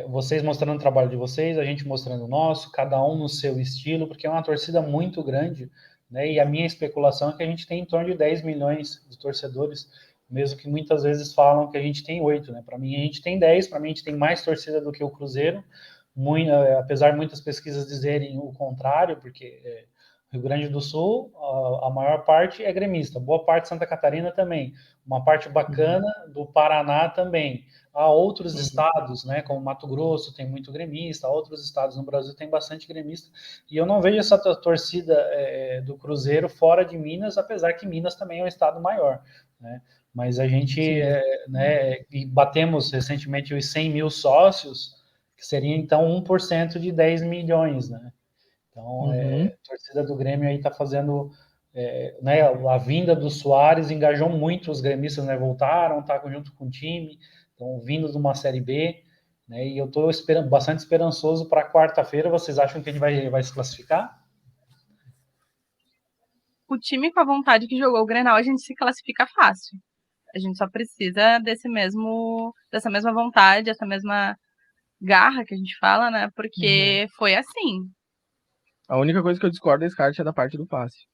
vocês mostrando o trabalho de vocês, a gente mostrando o nosso, cada um no seu estilo, porque é uma torcida muito grande, né? E a minha especulação é que a gente tem em torno de 10 milhões de torcedores, mesmo que muitas vezes falam que a gente tem 8, né? Para mim a gente tem 10, para mim a gente tem mais torcida do que o Cruzeiro, apesar de muitas pesquisas dizerem o contrário, porque Rio Grande do Sul, a maior parte é gremista, boa parte de Santa Catarina também, uma parte bacana do Paraná também. Há outros estados, né, como Mato Grosso tem muito gremista, outros estados no Brasil tem bastante gremista, e eu não vejo essa torcida do Cruzeiro fora de Minas, apesar que Minas também é um estado maior, né? Mas a gente, e batemos recentemente os 100 mil sócios, que seria então 1% de 10 milhões, né? Então, a torcida do Grêmio aí está fazendo, né, a vinda do Soares engajou muito os gremistas, né, voltaram, tá junto com o time, estão vindo de uma Série B, né, e eu estou bastante esperançoso para quarta-feira. Vocês acham que a gente vai se classificar? O time com a vontade que jogou o Grenal, a gente se classifica fácil. A gente só precisa dessa mesma vontade, essa mesma garra que a gente fala, né, porque foi assim. A única coisa que eu discordo da Scarlett é da parte do passe.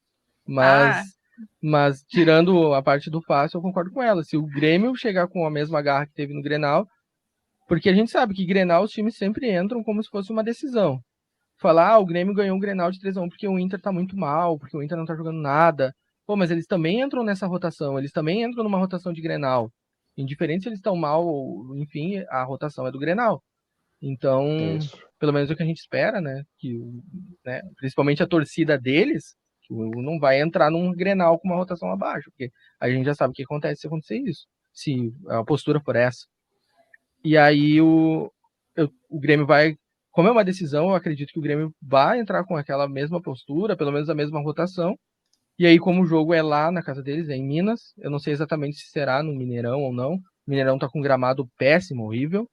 Mas tirando a parte do passe, eu concordo com ela. Se o Grêmio chegar com a mesma garra que teve no Grenal, Porque a gente sabe que Grenal os times sempre entram como se fosse uma decisão. Falar, o Grêmio ganhou um Grenal de 3-1 porque o Inter tá muito mal, porque o Inter não tá jogando nada. Pô, mas eles também entram nessa rotação, eles também entram numa rotação de Grenal. Indiferente se eles estão mal, enfim, a rotação é do Grenal. Então, Isso. pelo menos é o que a gente espera, né? Que, né, principalmente a torcida deles, que não vai entrar num Grenal com uma rotação abaixo, porque a gente já sabe o que acontece se acontecer isso, se a postura for essa. E aí o Grêmio vai, como é uma decisão, eu acredito que o Grêmio vai entrar com aquela mesma postura, pelo menos a mesma rotação. E aí, como o jogo é lá na casa deles, é em Minas, eu não sei exatamente se será no Mineirão ou não. O Mineirão tá com um gramado péssimo, horrível.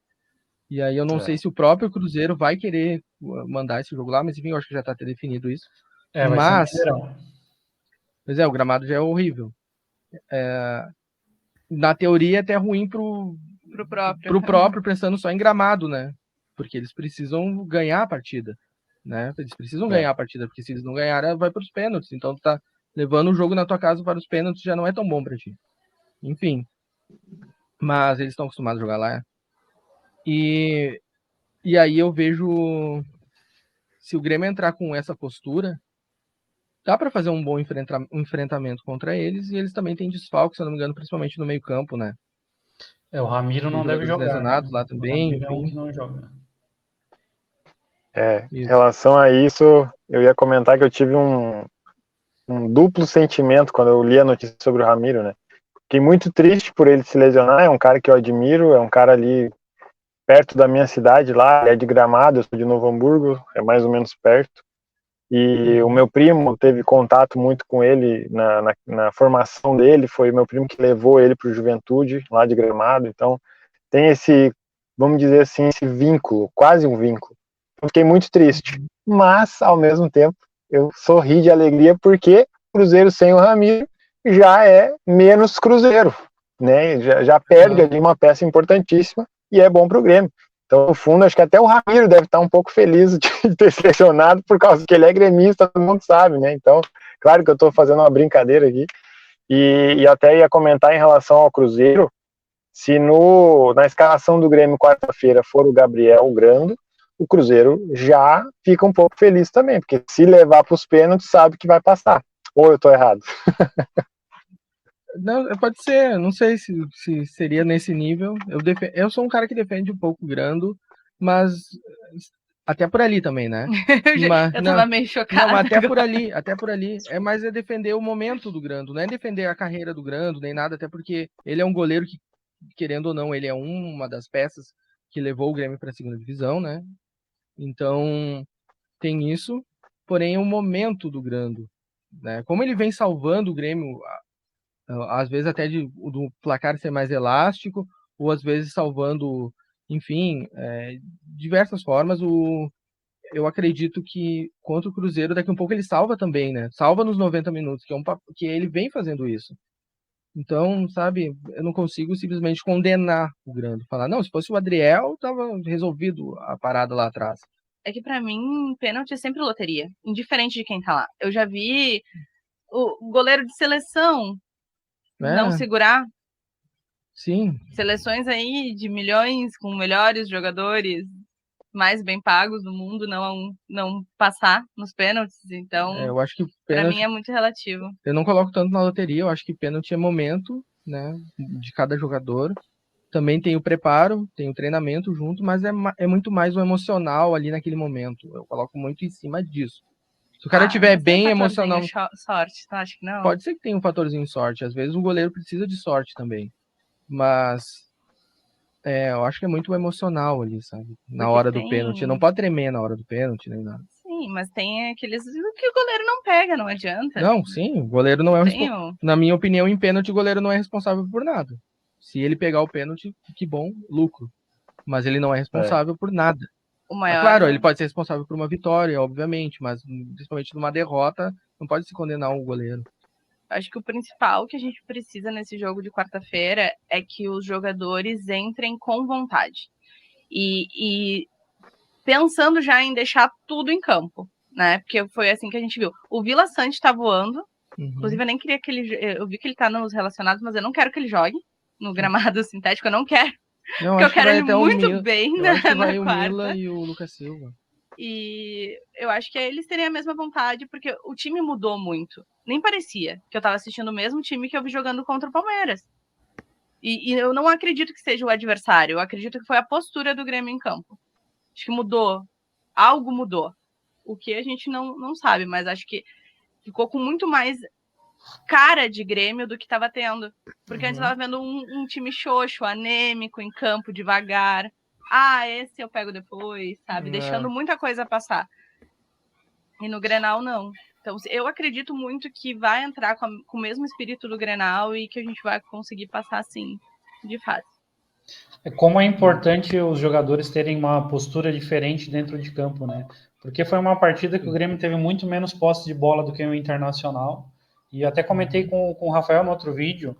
E aí eu não sei se o próprio Cruzeiro vai querer mandar esse jogo lá, mas enfim, eu acho que já tá até definido isso. Vai ser no Mas, Mineirão. pois é, o gramado já é horrível. Na teoria é até ruim pro próprio, pensando só em gramado, né? Porque eles precisam ganhar a partida, né? Eles precisam ganhar a partida, porque se eles não ganharem, vai para os pênaltis. Então tu tá levando o jogo na tua casa para os pênaltis, já não é tão bom para ti. Enfim. Mas eles estão acostumados a jogar lá. E aí eu vejo, se o Grêmio entrar com essa postura, dá para fazer um bom enfrentamento contra eles, e eles também têm desfalque, se eu não me engano, principalmente no meio-campo, né? O Ramiro não deve jogar. Lesionados lá também. O Ramiro é um que não joga. Em relação a isso, eu ia comentar que eu tive um duplo sentimento quando eu li a notícia sobre o Ramiro, né? Fiquei muito triste por ele se lesionar, é um cara que eu admiro, é um cara ali perto da minha cidade lá, ele é de Gramado, eu sou de Novo Hamburgo, é mais ou menos perto. E o meu primo teve contato muito com ele na formação dele, foi o meu primo que levou ele para o Juventude, lá de Gramado, então tem esse, vamos dizer assim, esse vínculo, quase um vínculo. Eu fiquei muito triste, mas ao mesmo tempo eu sorri de alegria porque Cruzeiro sem o Ramiro já é menos Cruzeiro, né? Já perde ali uma peça importantíssima e é bom para o Grêmio. Então, no fundo, acho que até o Ramiro deve estar um pouco feliz de ter selecionado, por causa que ele é gremista, todo mundo sabe, né? Então, claro que eu estou fazendo uma brincadeira aqui. E até ia comentar em relação ao Cruzeiro, se na escalação do Grêmio quarta-feira for o Gabriel Grando, o Cruzeiro já fica um pouco feliz também, porque se levar para os pênaltis, sabe que vai passar. Ou eu estou errado? Não, pode ser, não sei se seria nesse nível. Eu sou um cara que defende um pouco o Grando, mas até por ali também, né? Mas, eu tava meio chocada. Não, mas até por ali. É mais defender o momento do Grando, não é defender a carreira do Grando, nem nada, até porque ele é um goleiro que, querendo ou não, ele é uma das peças que levou o Grêmio para a segunda divisão, né? Então, tem isso, porém o momento do Grando, né? Como ele vem salvando o Grêmio, às vezes até do placar ser mais elástico, ou às vezes salvando, enfim, diversas formas. Eu acredito que contra o Cruzeiro, daqui a um pouco ele salva também, né? Salva nos 90 minutos, que ele vem fazendo isso. Então, sabe, eu não consigo simplesmente condenar o Grando. Falar, não, se fosse o Adriel, tava resolvido a parada lá atrás. É que pra mim, pênalti é sempre loteria, indiferente de quem tá lá. Eu já vi o goleiro de seleção não segurar. Sim. Seleções aí de milhões, com melhores jogadores, mais bem pagos do mundo, não passar nos pênaltis. Então, eu acho que pra mim é muito relativo. Eu não coloco tanto na loteria, eu acho que pênalti é momento, né, de cada jogador. Também tem o preparo, tem o treinamento junto, mas é muito mais o emocional ali naquele momento. Eu coloco muito em cima disso. Se o cara estiver bem emocional... Sorte, tá? Acho que não. Pode ser que tenha um fatorzinho sorte. Às vezes o goleiro precisa de sorte também. Mas eu acho que é muito emocional ali, sabe? Na hora do pênalti. Não pode tremer na hora do pênalti, nem nada. Sim, mas tem aqueles que o goleiro não pega, não adianta. Não, sim, o goleiro não é responsável. Na minha opinião, em pênalti, o goleiro não é responsável por nada. Se ele pegar o pênalti, que bom, lucro. Mas ele não é responsável por nada. Claro, ele pode ser responsável por uma vitória, obviamente, mas principalmente numa derrota, não pode se condenar o goleiro. Acho que o principal que a gente precisa nesse jogo de quarta-feira é que os jogadores entrem com vontade. E pensando já em deixar tudo em campo, né? Porque foi assim que a gente viu. O Vila Sante tá voando. Inclusive, eu nem queria que ele... Eu vi que ele tá nos relacionados, mas eu não quero que ele jogue no gramado sintético. Eu não quero. Não, que eu acho que quero vai ele até o muito Mila. bem Eu acho que vai na o quarta. Mila e o Lucas Silva. E eu acho que eles teriam a mesma vontade, porque o time mudou muito. Nem parecia que eu tava assistindo o mesmo time que eu vi jogando contra o Palmeiras. E eu não acredito que seja o adversário, eu acredito que foi a postura do Grêmio em campo. Acho que mudou, algo mudou. O que a gente não sabe, mas acho que ficou com muito mais cara de Grêmio do que estava tendo. Porque antes estava vendo um time xoxo, anêmico, em campo, devagar. Ah, esse eu pego depois, sabe? Deixando muita coisa passar. E no Grenal, não. Então, eu acredito muito que vai entrar com o mesmo espírito do Grenal e que a gente vai conseguir passar, assim, de fase. Como é importante os jogadores terem uma postura diferente dentro de campo, né? Porque foi uma partida que o Grêmio teve muito menos posse de bola do que o Internacional. E até comentei com o Rafael no outro vídeo.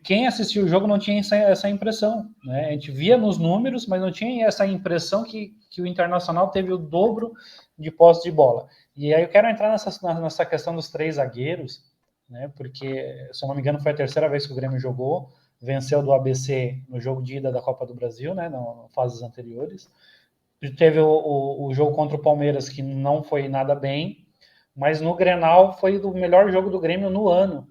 Quem assistiu o jogo não tinha essa impressão, né? A gente via nos números, mas não tinha essa impressão que o Internacional teve o dobro de posse de bola. E aí eu quero entrar nessa questão dos 3 zagueiros, né? Porque, se eu não me engano, foi a terceira vez que o Grêmio jogou, venceu do ABC no jogo de ida da Copa do Brasil, né? Nas fases anteriores. Teve o jogo contra o Palmeiras, que não foi nada bem, mas no Grenal foi o melhor jogo do Grêmio no ano.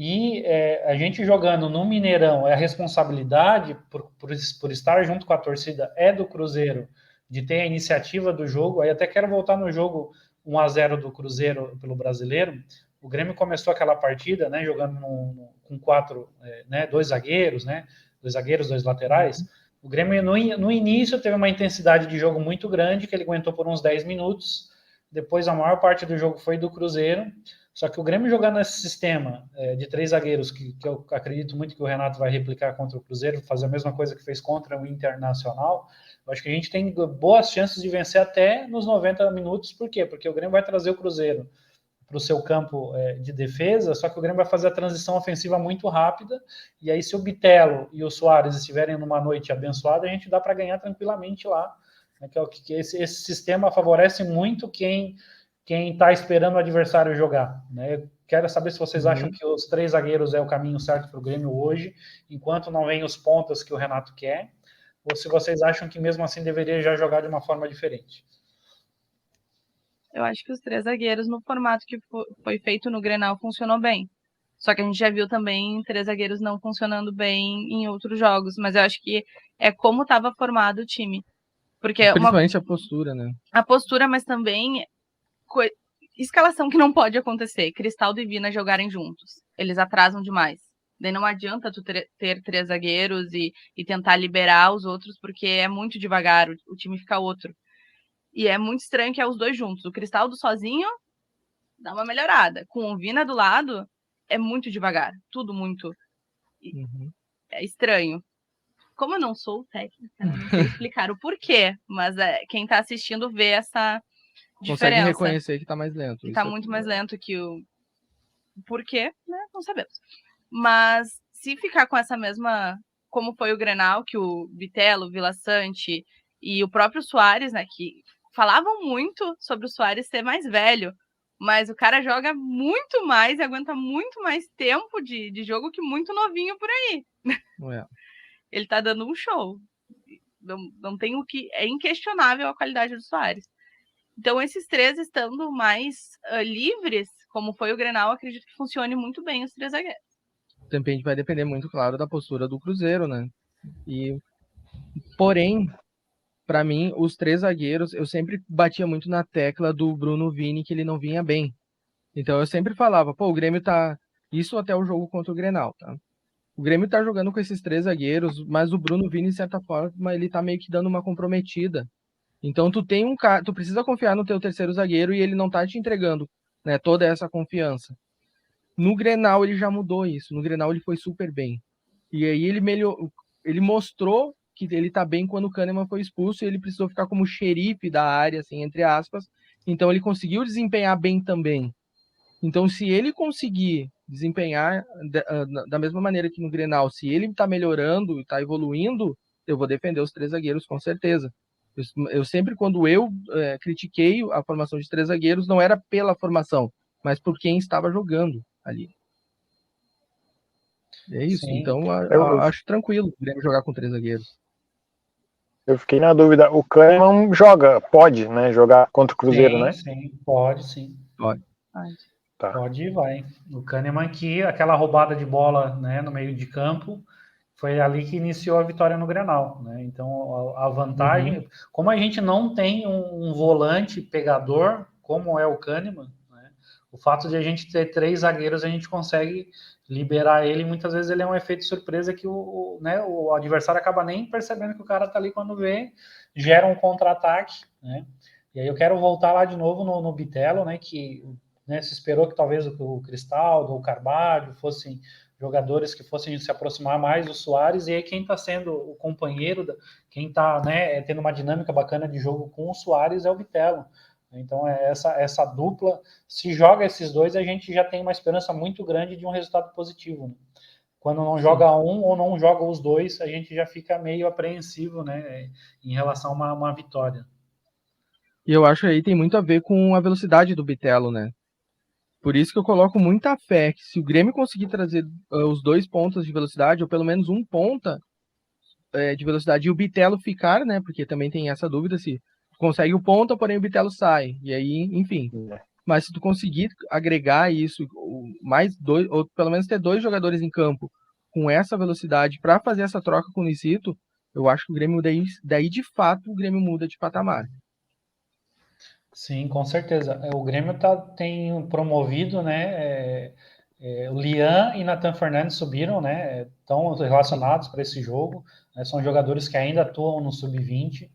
E a gente jogando no Mineirão, a responsabilidade por estar junto com a torcida é do Cruzeiro, de ter a iniciativa do jogo. Aí até quero voltar no jogo 1-0 do Cruzeiro pelo Brasileiro. O Grêmio começou aquela partida, né, jogando com 2 zagueiros, né, 2 zagueiros, 2 laterais. O Grêmio no início teve uma intensidade de jogo muito grande, que ele aguentou por uns 10 minutos. Depois a maior parte do jogo foi do Cruzeiro. Só que o Grêmio jogando nesse sistema de 3 zagueiros, que eu acredito muito que o Renato vai replicar contra o Cruzeiro, fazer a mesma coisa que fez contra o Internacional, eu acho que a gente tem boas chances de vencer até nos 90 minutos. Por quê? Porque o Grêmio vai trazer o Cruzeiro para o seu campo de defesa, só que o Grêmio vai fazer a transição ofensiva muito rápida, e aí se o Bitelo e o Soares estiverem numa noite abençoada, a gente dá para ganhar tranquilamente lá. Né, que esse sistema favorece muito quem está esperando o adversário jogar. Né? Quero saber se vocês acham que os 3 zagueiros é o caminho certo para o Grêmio hoje, enquanto não vem os pontas que o Renato quer, ou se vocês acham que mesmo assim deveria já jogar de uma forma diferente. Eu acho que os 3 zagueiros, no formato que foi feito no Grenal, funcionou bem. Só que a gente já viu também 3 zagueiros não funcionando bem em outros jogos. Mas eu acho que é como estava formado o time. Porque Principalmente a postura, né? A postura, mas também escalação que não pode acontecer. Cristaldo e Vina jogarem juntos. Eles atrasam demais. Daí não adianta tu ter 3 zagueiros e tentar liberar os outros, porque é muito devagar, o time fica outro. E é muito estranho que é os dois juntos. O Cristaldo sozinho dá uma melhorada. Com o Vina do lado, é muito devagar. Tudo muito é estranho. Como eu não sou técnica, eu não sei explicar o porquê, mas quem tá assistindo vê essa diferença. Consegue reconhecer que tá mais lento. Que tá muito mais lento que o... Por quê? Né? Não sabemos. Mas se ficar com essa mesma... Como foi o Grenal, que o Bitelo, o Vila Sante e o próprio Soares, né, que falavam muito sobre o Soares ser mais velho, mas o cara joga muito mais e aguenta muito mais tempo de jogo que muito novinho por aí. Ele tá dando um show. Não tem o que... É inquestionável a qualidade do Soares. Então, esses 3 estando mais livres, como foi o Grenal, acredito que funcione muito bem os 3 zagueiros. Também vai depender muito, claro, da postura do Cruzeiro, né? Porém, para mim, os 3 zagueiros, eu sempre batia muito na tecla do Bruno Vini, que ele não vinha bem. Então, eu sempre falava, pô, o Grêmio tá... Isso até o jogo contra o Grenal, tá? O Grêmio tá jogando com esses 3 zagueiros, mas o Bruno Vini, de certa forma, ele tá meio que dando uma comprometida. Então tu tem tu precisa confiar no teu terceiro zagueiro e ele não tá te entregando, né, toda essa confiança. No Grenal ele já mudou isso. No Grenal ele foi super bem. E aí ele mostrou que ele tá bem quando o Kahneman foi expulso e ele precisou ficar como xerife da área, assim, entre aspas. Então ele conseguiu desempenhar bem também. Então se ele conseguir desempenhar da mesma maneira que no Grenal, se ele tá melhorando e tá evoluindo, eu vou defender os 3 zagueiros com certeza. Eu sempre, quando eu critiquei a formação de 3 zagueiros, não era pela formação, mas por quem estava jogando ali. É isso. Sim. Então, Eu, acho tranquilo o Grêmio jogar com 3 zagueiros. eu fiquei na dúvida. O Kahneman pode, né? Jogar contra o Cruzeiro, Sim, né? sim, pode, sim. Pode. Pode. Tá. Pode ir, vai. O Kahneman aqui, aquela roubada de bola, né, no meio de campo, foi ali que iniciou a vitória no Grenal, né? Então a vantagem, como a gente não tem um volante pegador, como é o Kahneman, né? O fato de a gente ter 3 zagueiros, a gente consegue liberar ele. Muitas vezes ele é um efeito surpresa que né, o adversário acaba nem percebendo que o cara tá ali quando vê, gera um contra-ataque, né? E aí eu quero voltar lá de novo no Bitelo, né? Que, né, se esperou que talvez o Cristaldo ou o Carvalho fossem jogadores que fossem se aproximar mais do Soares, e aí quem está sendo o companheiro, quem está, né, tendo uma dinâmica bacana de jogo com o Soares é o Bitelo. Então, essa dupla, se joga esses dois, a gente já tem uma esperança muito grande de um resultado positivo. Né? Quando não joga um ou não joga os dois, a gente já fica meio apreensivo, né, em relação a uma vitória. E eu acho que aí tem muito a ver com a velocidade do Bitelo, né? Por isso que eu coloco muita fé que se o Grêmio conseguir trazer os 2 pontas de velocidade, ou pelo menos um ponta de velocidade, e o Bitelo ficar, né? Porque também tem essa dúvida se consegue o ponta, porém o Bitelo sai. E aí, enfim. Mas se tu conseguir agregar isso, mais 2, ou pelo menos ter 2 jogadores em campo com essa velocidade para fazer essa troca com o Nicito, eu acho que o Grêmio daí de fato o Grêmio muda de patamar. Sim, com certeza. O Grêmio tem promovido, né? O Lian e Nathan Fernandes subiram, né? Estão relacionados para esse jogo. Né, são jogadores que ainda atuam no sub-20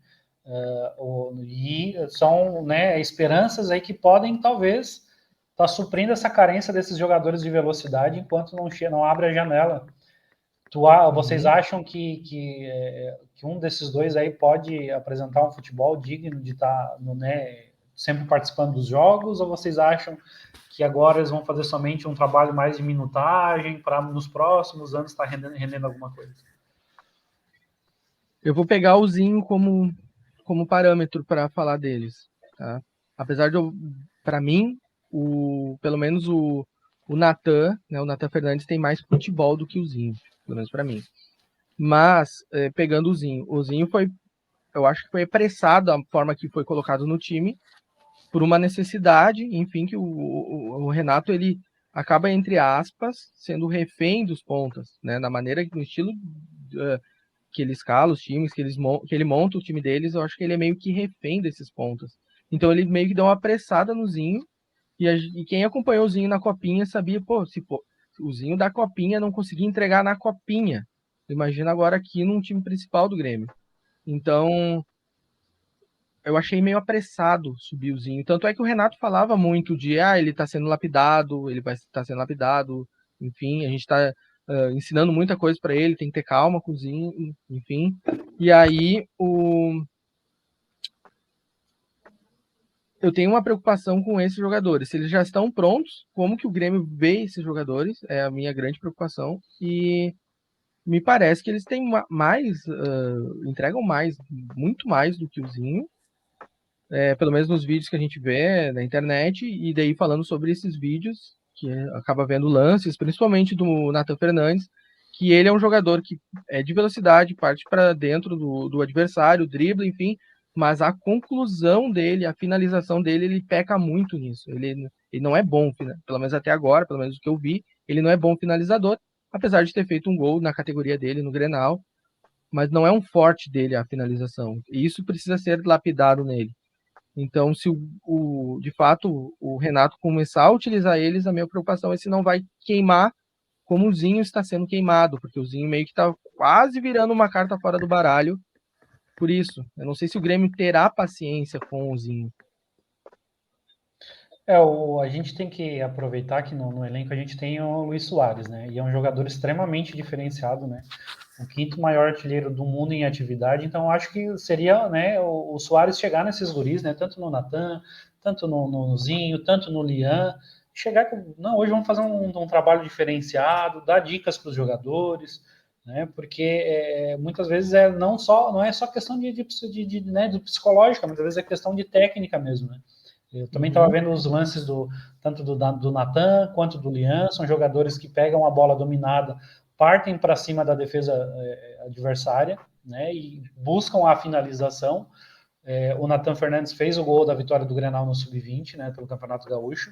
e são, né, esperanças aí que podem talvez estar suprindo essa carência desses jogadores de velocidade enquanto não abre a janela. Vocês acham que um desses dois aí pode apresentar um futebol digno de estar né, sempre participando dos jogos, ou vocês acham que agora eles vão fazer somente um trabalho mais de minutagem para nos próximos anos estar rendendo alguma coisa? Eu vou pegar o Zinho como parâmetro para falar deles, tá? Apesar de para mim, pelo menos o Nathan, né, o Nathan Fernandes tem mais futebol do que o Zinho, pelo menos para mim. Mas pegando o Zinho foi, eu acho que foi apressado a forma que foi colocado no time por uma necessidade, enfim, que o Renato ele acaba entre aspas sendo refém dos pontas, né, na maneira, no estilo que ele escala os times, que ele monta o time deles, eu acho que ele é meio que refém desses pontas. Então ele meio que deu uma apressada no Zinho, e quem acompanhou o Zinho na Copinha sabia, se o Zinho da Copinha não conseguia entregar na Copinha, imagina agora aqui num time principal do Grêmio. Então, eu achei meio apressado subir o Zinho. Tanto é que o Renato falava muito de, ele tá sendo lapidado, ele vai estar sendo lapidado, enfim, a gente tá ensinando muita coisa para ele, tem que ter calma com o Zinho, enfim. E aí, eu tenho uma preocupação com esses jogadores. Se eles já estão prontos, como que o Grêmio vê esses jogadores? É a minha grande preocupação. E me parece que eles têm entregam muito mais do que o Zinho. Pelo menos nos vídeos que a gente vê na internet, e daí falando sobre esses vídeos, que acaba vendo lances, principalmente do Nathan Fernandes, que ele é um jogador que é de velocidade, parte para dentro do adversário, dribla, enfim, mas a conclusão dele, a finalização dele, ele peca muito nisso. Ele não é bom, pelo menos até agora, pelo menos o que eu vi, ele não é bom finalizador, apesar de ter feito um gol na categoria dele, no Grenal, mas não é um forte dele a finalização. E isso precisa ser lapidado nele. Então, se de fato o Renato começar a utilizar eles, a minha preocupação é se não vai queimar como o Zinho está sendo queimado, porque o Zinho meio que está quase virando uma carta fora do baralho por isso. Eu não sei se o Grêmio terá paciência com o Zinho. A gente tem que aproveitar que no elenco a gente tem o Luis Soares, né? E é um jogador extremamente diferenciado, né? O 5º maior artilheiro do mundo em atividade, então acho que seria, né, o Soares chegar nesses guris, né? Tanto no Nathan, tanto no Zinho, tanto no Lian, chegar com, não, hoje vamos fazer um trabalho diferenciado, dar dicas para os jogadores, né? Porque muitas vezes não é só questão né, do psicológico, muitas vezes é questão de técnica mesmo, né? Eu também estava vendo os lances tanto do Nathan quanto do Lian, são jogadores que pegam a bola dominada partem para cima da defesa adversária, né, e buscam a finalização. O Nathan Fernandes fez o gol da vitória do Grenal no Sub-20, né, pelo Campeonato Gaúcho.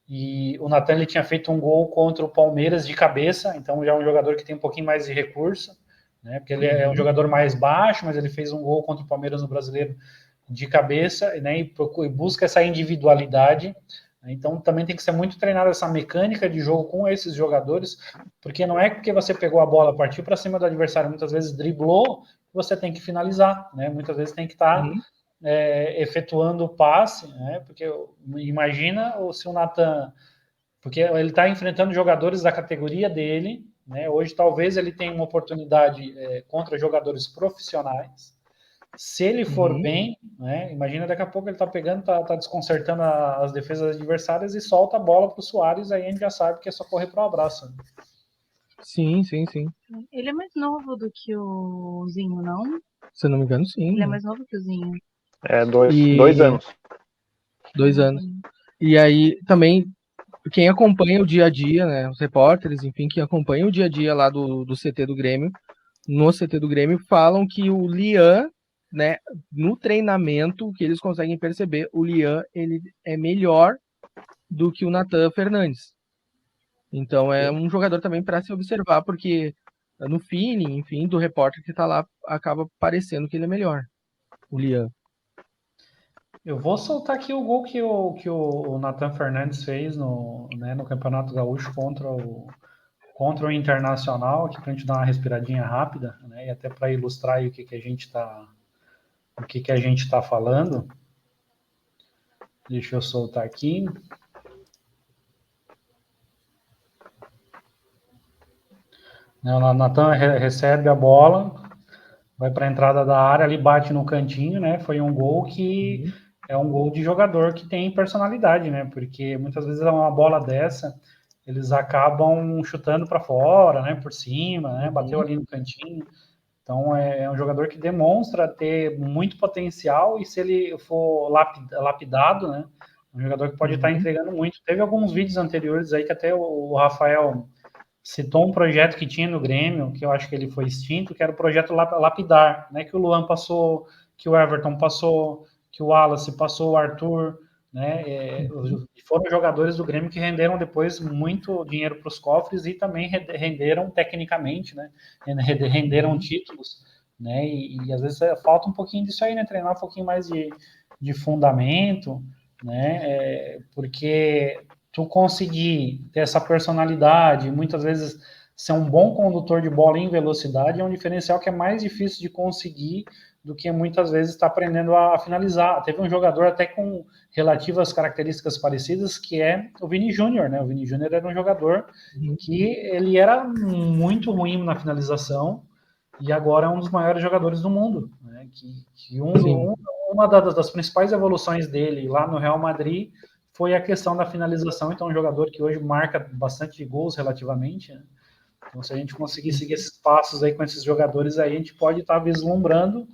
E o Nathan ele tinha feito um gol contra o Palmeiras de cabeça, então já é um jogador que tem um pouquinho mais de recurso, né, porque ele é um jogador mais baixo, mas ele fez um gol contra o Palmeiras no Brasileiro de cabeça, né, e busca essa individualidade. Então também tem que ser muito treinada essa mecânica de jogo com esses jogadores, porque não é porque você pegou a bola, partiu para cima do adversário, muitas vezes driblou, você tem que finalizar, né? Muitas vezes tem que estar efetuando o passe, né? Porque imagina se o Nathan, porque ele está enfrentando jogadores da categoria dele, né? Hoje talvez ele tenha uma oportunidade contra jogadores profissionais. Se ele for bem, né, imagina daqui a pouco ele tá pegando, tá desconcertando as defesas adversárias e solta a bola pro Suárez, aí a gente já sabe que é só correr pro abraço. Né? Sim. Ele é mais novo do que o Zinho, não? Se eu não me engano, sim. Ele é mais novo que o Zinho. 2 anos. 2 anos. E aí também, quem acompanha o dia a dia, né, os repórteres, enfim, que acompanham o dia a dia lá do CT do Grêmio, no CT do Grêmio, falam que o Lian, né, no treinamento, que eles conseguem perceber, o Lian, ele é melhor do que o Nathan Fernandes. Então é um jogador também para se observar, porque no feeling, enfim, do repórter que tá lá, acaba parecendo que ele é melhor, o Lian. Eu vou soltar aqui o gol que o Nathan Fernandes fez no Campeonato Gaúcho contra o Internacional, aqui para a gente dar uma respiradinha rápida, né, e até para ilustrar aí o que a gente está falando. Deixa eu soltar aqui. O Nathan recebe a bola, vai para a entrada da área, ali bate no cantinho, né? Foi um gol que é um gol de jogador que tem personalidade, né? Porque muitas vezes uma bola dessa, eles acabam chutando para fora, né? Por cima, né? Bateu ali no cantinho. Então é um jogador que demonstra ter muito potencial e se ele for lapidado, né? Um jogador que pode estar entregando muito. Teve alguns vídeos anteriores aí que até o Rafael citou um projeto que tinha no Grêmio, que eu acho que ele foi extinto, que era o projeto Lapidar, né? Que o Luan passou, que o Everton passou, que o Wallace passou, o Arthur, né? Foram jogadores do Grêmio que renderam depois muito dinheiro para os cofres e também renderam tecnicamente, né? Renderam títulos, né? E às vezes falta um pouquinho disso aí, né? Treinar um pouquinho mais de fundamento, né? Porque tu conseguir ter essa personalidade, muitas vezes ser um bom condutor de bola em velocidade é um diferencial que é mais difícil de conseguir do que muitas vezes está aprendendo a finalizar. Teve um jogador até com relativas características parecidas, que é o Vini Júnior, né? O Vini Júnior era um jogador que ele era muito ruim na finalização e agora é um dos maiores jogadores do mundo, né? Uma das principais evoluções dele lá no Real Madrid foi a questão da finalização. Então, um jogador que hoje marca bastante gols relativamente, né? Então, se a gente conseguir seguir esses passos aí com esses jogadores aí, a gente pode estar vislumbrando,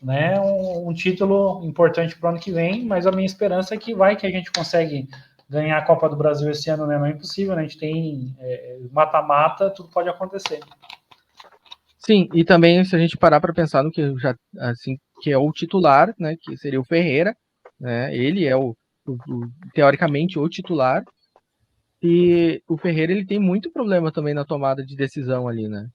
né, um título importante para o ano que vem, mas a minha esperança é que a gente consegue ganhar a Copa do Brasil esse ano, né? Não é impossível, né? A gente tem mata-mata, tudo pode acontecer. Sim, e também se a gente parar para pensar no que já assim que é o titular, né, que seria o Ferreira, né? Ele é teoricamente o titular. E o Ferreira ele tem muito problema também na tomada de decisão ali, né?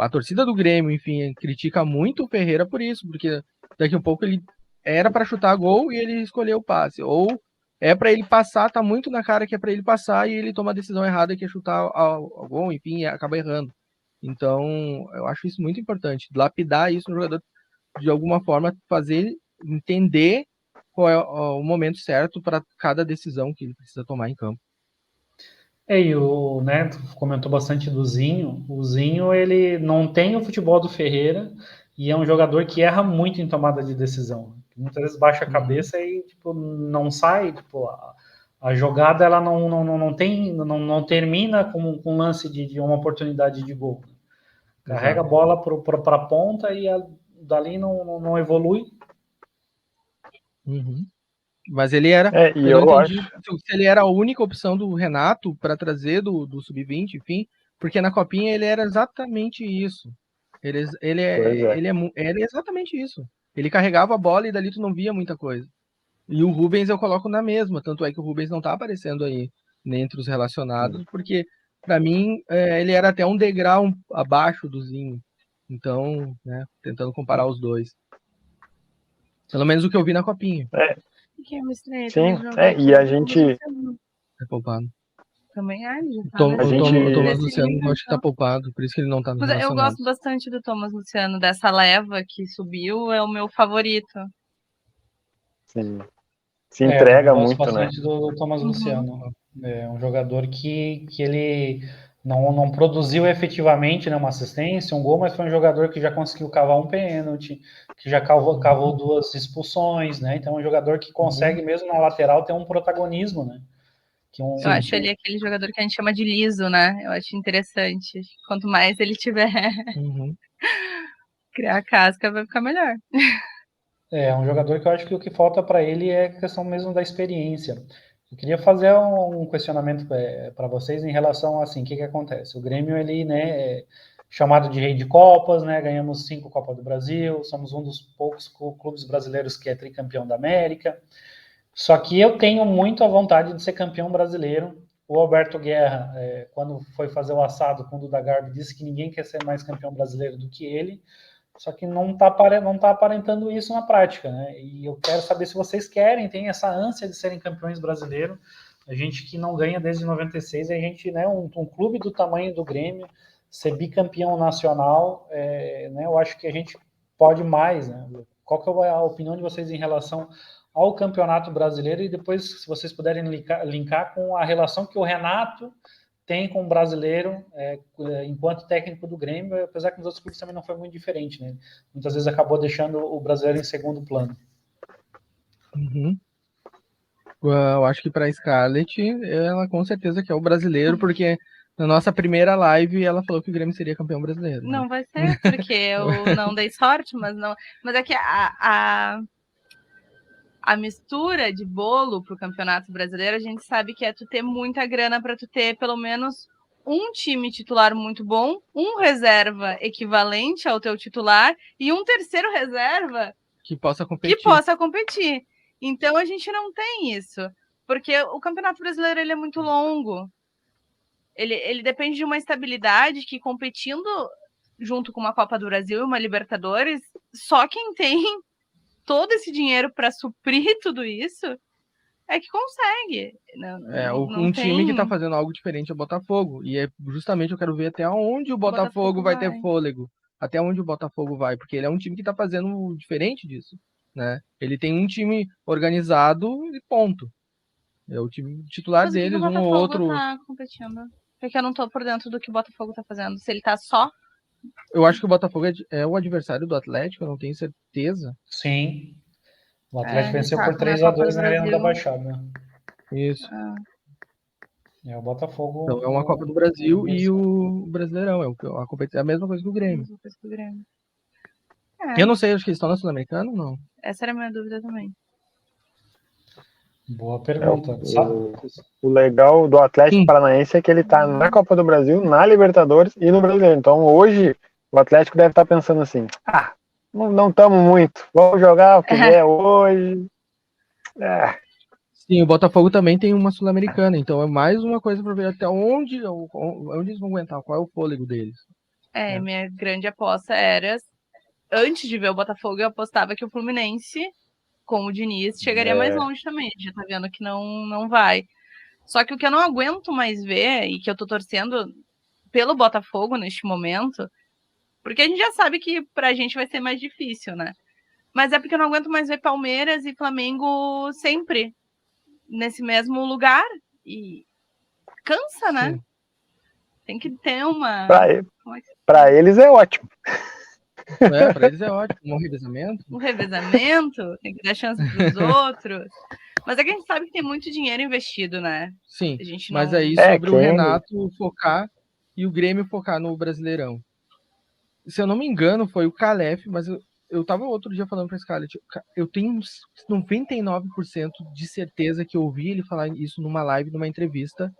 A torcida do Grêmio, enfim, critica muito o Ferreira por isso, porque daqui a pouco ele era para chutar gol e ele escolheu o passe, ou é para ele passar, tá muito na cara que é para ele passar e ele toma a decisão errada que é chutar ao gol, enfim, e acaba errando. Então, eu acho isso muito importante, lapidar isso no jogador, de alguma forma fazer entender qual é o momento certo para cada decisão que ele precisa tomar em campo. E o Neto comentou bastante do Zinho. O Zinho, ele não tem o futebol do Ferreira e é um jogador que erra muito em tomada de decisão. Muitas vezes baixa a cabeça e tipo, não sai. Tipo, a jogada ela não termina com um lance de uma oportunidade de gol. Carrega a bola para a ponta e dali não evolui. Mas ele era. Eu entendi se ele era a única opção do Renato para trazer do Sub-20, enfim, Porque na Copinha ele era exatamente isso. Ele é exatamente isso. Ele carregava a bola e dali tu não via muita coisa. E o Rubens eu coloco na mesma, tanto é que o Rubens não tá aparecendo aí entre os relacionados, porque para mim ele era até um degrau abaixo do Zinho. Então, né, tentando comparar os dois. Pelo menos o que eu vi na Copinha. Sim, e a gente... É poupado. Também O Thomas Luciano eu acho que tá poupado, por isso que ele não tá no relacionado. Eu gosto bastante do Thomas Luciano, dessa leva que subiu, é o meu favorito. Sim. Se entrega eu gosto muito, né? bastante do Thomas Luciano. É um jogador que ele não produziu efetivamente, né, uma assistência, um gol, mas foi um jogador que já conseguiu cavar um pênalti, que já cavou 2 expulsões, né? Então é um jogador que consegue, mesmo na lateral, ter um protagonismo, né? Eu acho ele aquele jogador que a gente chama de liso, né? Eu acho interessante. Quanto mais ele tiver criar casca, vai ficar melhor. É um jogador que eu acho que o que falta para ele é a questão mesmo da experiência. Eu queria fazer um questionamento para vocês em relação a, assim, o que acontece. O Grêmio, ele, né, é chamado de rei de Copas, né, ganhamos 5 Copas do Brasil, somos um dos poucos clubes brasileiros que é tricampeão da América. Só que eu tenho muito a vontade de ser campeão brasileiro. O Alberto Guerra, quando foi fazer o assado com o Duda Garbi, disse que ninguém quer ser mais campeão brasileiro do que ele. Só que não tá aparentando isso na prática, né? E eu quero saber se vocês querem, tem essa ânsia de serem campeões brasileiros. A gente que não ganha desde 96, a gente, né, um clube do tamanho do Grêmio, ser bicampeão nacional, né, eu acho que a gente pode mais, né? Qual que é a opinião de vocês em relação ao Campeonato Brasileiro? E depois, se vocês puderem linkar com a relação que o Renato tem com o brasileiro enquanto técnico do Grêmio, apesar que nos outros clubes também não foi muito diferente, né? Muitas vezes acabou deixando o brasileiro em segundo plano. Eu acho que para a Scarlett, ela com certeza quer o brasileiro, porque na nossa primeira live ela falou que o Grêmio seria campeão brasileiro. Né? Não vai ser, porque eu não dei sorte, mas é que a mistura de bolo pro Campeonato Brasileiro, a gente sabe que é tu ter muita grana para tu ter pelo menos um time titular muito bom, um reserva equivalente ao teu titular e um terceiro reserva que possa competir. Então a gente não tem isso, porque o Campeonato Brasileiro ele é muito longo. Ele depende de uma estabilidade que, competindo junto com uma Copa do Brasil e uma Libertadores, só quem tem todo esse dinheiro para suprir tudo isso é que consegue. Um time que está fazendo algo diferente é o Botafogo. E justamente eu quero ver até onde o Botafogo vai ter fôlego. Até onde o Botafogo vai, porque ele é um time que está fazendo diferente disso. Né? Ele tem um time organizado e ponto. É o time titular deles, um ou outro. Tá competindo. Porque eu não tô por dentro do que o Botafogo tá fazendo. Se ele tá só. Eu acho que o Botafogo é o adversário do Atlético, eu não tenho certeza. Sim. O Atlético venceu por 3-2 na Arena da Baixada. Isso. É o Botafogo. Então é uma Copa do Brasil e o Brasileirão. É a mesma coisa que o Grêmio. Eu não sei, acho que eles estão na Sul-Americana ou não? Essa era a minha dúvida também. Boa pergunta. O legal do Atlético Paranaense é que ele tá na Copa do Brasil, na Libertadores e no Brasileiro. Então hoje o Atlético deve estar pensando assim, não estamos muito, vamos jogar o que é hoje. Sim, o Botafogo também tem uma Sul-Americana, então é mais uma coisa para ver até onde eles vão aguentar, qual é o fôlego deles. Minha grande aposta era, antes de ver o Botafogo, eu apostava que o Fluminense, com o Diniz, chegaria mais longe também. A gente já tá vendo que não vai. Só que o que eu não aguento mais ver, e que eu tô torcendo pelo Botafogo neste momento, porque a gente já sabe que pra gente vai ser mais difícil, né? Mas é porque eu não aguento mais ver Palmeiras e Flamengo sempre nesse mesmo lugar. E cansa, né? Sim. Tem que ter uma... Pra eles é ótimo. Pra eles é ótimo. Um revezamento, tem que dar chance pros outros. Mas é que a gente sabe que tem muito dinheiro investido, né? Sim, a gente mas não... aí sobre o Renato focar e o Grêmio focar no Brasileirão. Se eu não me engano, foi o Calef, mas eu tava outro dia falando pra Scarlett, eu tenho uns 99% de certeza que eu ouvi ele falar isso numa live, numa entrevista,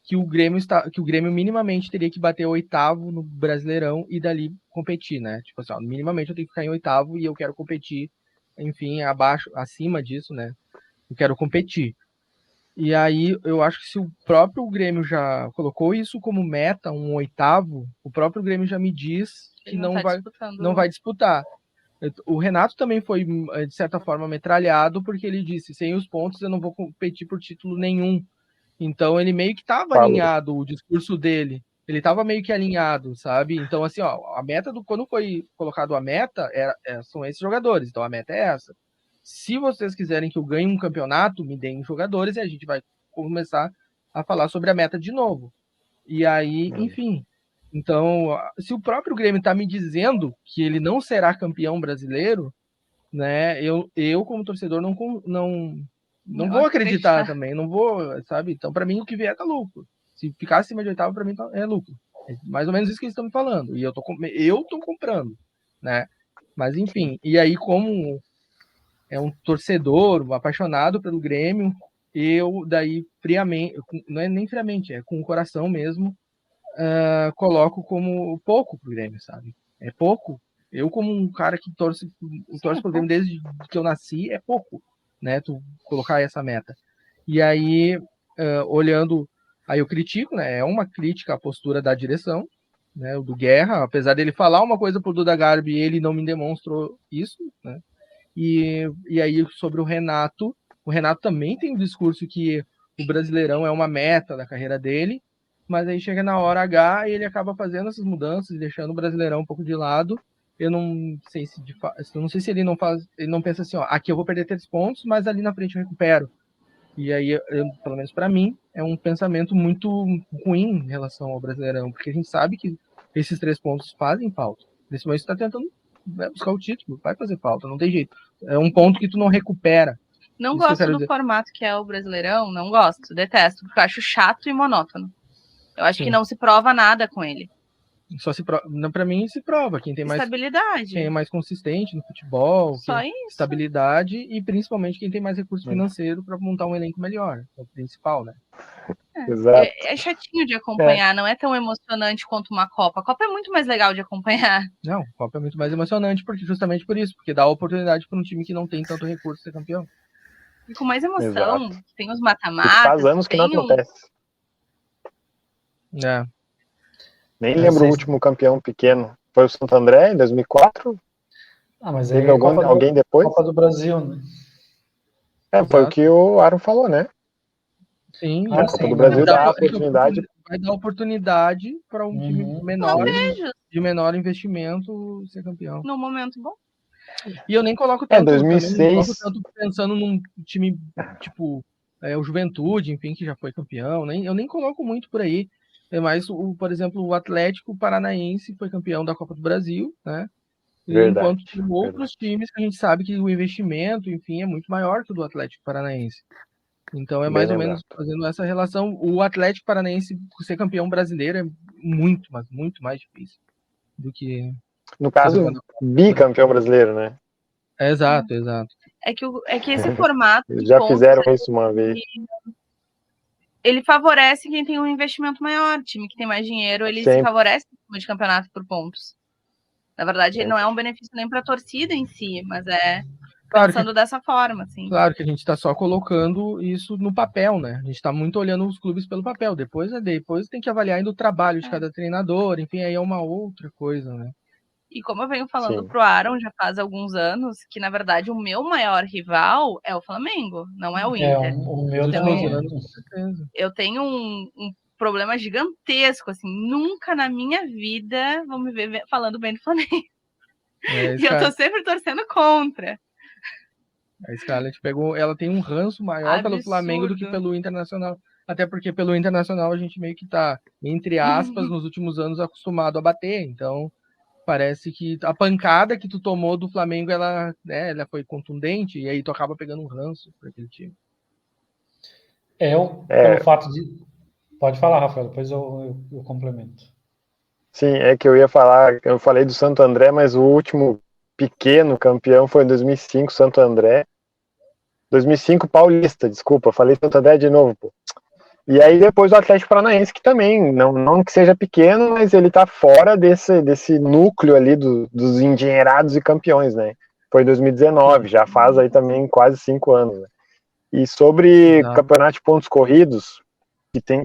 que o Grêmio minimamente teria que bater o 8º no Brasileirão e dali competir, né? Tipo assim, ó, minimamente eu tenho que ficar em 8º e eu quero competir, enfim, acima disso, né? Eu quero competir. E aí eu acho que se o próprio Grêmio já colocou isso como meta, um 8º, o próprio Grêmio já me diz que não vai disputar. O Renato também foi, de certa forma, metralhado, porque ele disse, sem os pontos eu não vou competir por título nenhum. Então ele meio que estava alinhado, o discurso dele. Ele estava meio que alinhado, sabe? Então, assim, ó, a meta quando foi colocado a meta, são esses jogadores. Então a meta é essa. Se vocês quiserem que eu ganhe um campeonato, me deem jogadores e a gente vai começar a falar sobre a meta de novo. E aí, enfim. Então, se o próprio Grêmio está me dizendo que ele não será campeão brasileiro, né? Eu como torcedor, não vou acreditar também, não vou, sabe? Então, para mim, o que vier tá lucro. Se ficar acima de 8º, para mim é lucro. É mais ou menos isso que eles estão me falando. E eu tô comprando, né? Mas, enfim. E aí, como é um torcedor, um apaixonado pelo Grêmio, eu daí friamente, não é nem friamente, é com o coração mesmo, coloco como pouco pro Grêmio, sabe? É pouco. Eu, como um cara que torce pro Grêmio desde que eu nasci, é pouco, né? Tu colocar essa meta. E aí, olhando, aí eu critico, né? É uma crítica à postura da direção, né? O do Guerra, apesar dele falar uma coisa pro Duda Garbi, ele não me demonstrou isso, né? E aí, sobre o Renato também tem um discurso que o Brasileirão é uma meta da carreira dele, mas aí chega na hora H e ele acaba fazendo essas mudanças, deixando o Brasileirão um pouco de lado. Eu não sei se ele não faz, ele não pensa assim, ó, aqui eu vou perder 3 pontos, mas ali na frente eu recupero. E aí, pelo menos para mim, é um pensamento muito ruim em relação ao Brasileirão, porque a gente sabe que esses 3 pontos fazem falta. Nesse momento você está tentando buscar o título, vai fazer falta, não tem jeito. É um ponto que tu não recupera. Não gosto do formato que é o Brasileirão, não gosto, detesto, porque eu acho chato e monótono. Eu acho que não se prova nada com ele. Só se prova, para mim se prova quem tem mais estabilidade, quem é mais consistente no futebol, só isso. Estabilidade e principalmente quem tem mais recurso financeiro para montar um elenco melhor, é o principal, né? Exato. É chatinho de acompanhar, não é tão emocionante quanto uma Copa. A Copa é muito mais legal de acompanhar. Não, a Copa é muito mais emocionante justamente por isso, porque dá a oportunidade para um time que não tem tanto recurso ser campeão. E com mais emoção, Exato. tem os mata-matas. Faz anos que não acontece. Nem lembro o último campeão pequeno. Foi o Santo André, em 2004? Mas teve alguém depois? Copa do Brasil, né? Exato. Foi o que o Aaron falou, né? Sim, a Copa do Brasil dá a oportunidade. Vai dar oportunidade para um time menor, de menor investimento, ser campeão. No momento bom. E eu nem coloco tanto, 2006. Não coloco tanto pensando num time tipo o Juventude, enfim, que já foi campeão. Eu nem coloco muito por aí. É mais, por exemplo, o Atlético Paranaense foi campeão da Copa do Brasil, né? Enquanto tem outros times que a gente sabe que o investimento, enfim, é muito maior que o do Atlético Paranaense. Então é mais ou menos fazendo essa relação. O Atlético Paranaense ser campeão brasileiro é muito, mas muito mais difícil do que... No caso, bicampeão brasileiro, né? Exato. É que esse formato... Já fizeram isso uma vez. Ele favorece quem tem um investimento maior. O time que tem mais dinheiro, ele se favorece de campeonato por pontos. Na verdade, não é um benefício nem para a torcida em si, mas pensando dessa forma, assim. Claro que a gente está só colocando isso no papel, né? A gente está muito olhando os clubes pelo papel. Depois tem que avaliar ainda o trabalho de cada treinador, enfim, aí é uma outra coisa, né? E como eu venho falando pro Aaron já faz alguns anos, que na verdade o meu maior rival é o Flamengo, não é o Inter. O meu também. Eu tenho um problema gigantesco, assim, nunca na minha vida vão me ver falando bem do Flamengo. E eu tô sempre torcendo contra. A Scarlett ela tem um ranço maior pelo Flamengo do que pelo Internacional. Até porque pelo Internacional a gente meio que tá, entre aspas, nos últimos anos acostumado a bater. Então, parece que a pancada que tu tomou do Flamengo, ela foi contundente, e aí tu acaba pegando um ranço para aquele time. Pelo fato de... Pode falar, Rafael, depois eu complemento. Sim, é que eu falei do Santo André, mas o último pequeno campeão foi em 2005, Santo André. 2005, Paulista, desculpa, falei Santo André de novo, pô. E aí depois o Atlético Paranaense, que também, não que seja pequeno, mas ele tá fora desse núcleo ali dos endinheirados e campeões, né? Foi 2019, já faz aí também quase 5 anos, né? E sobre Exato. campeonato de pontos corridos,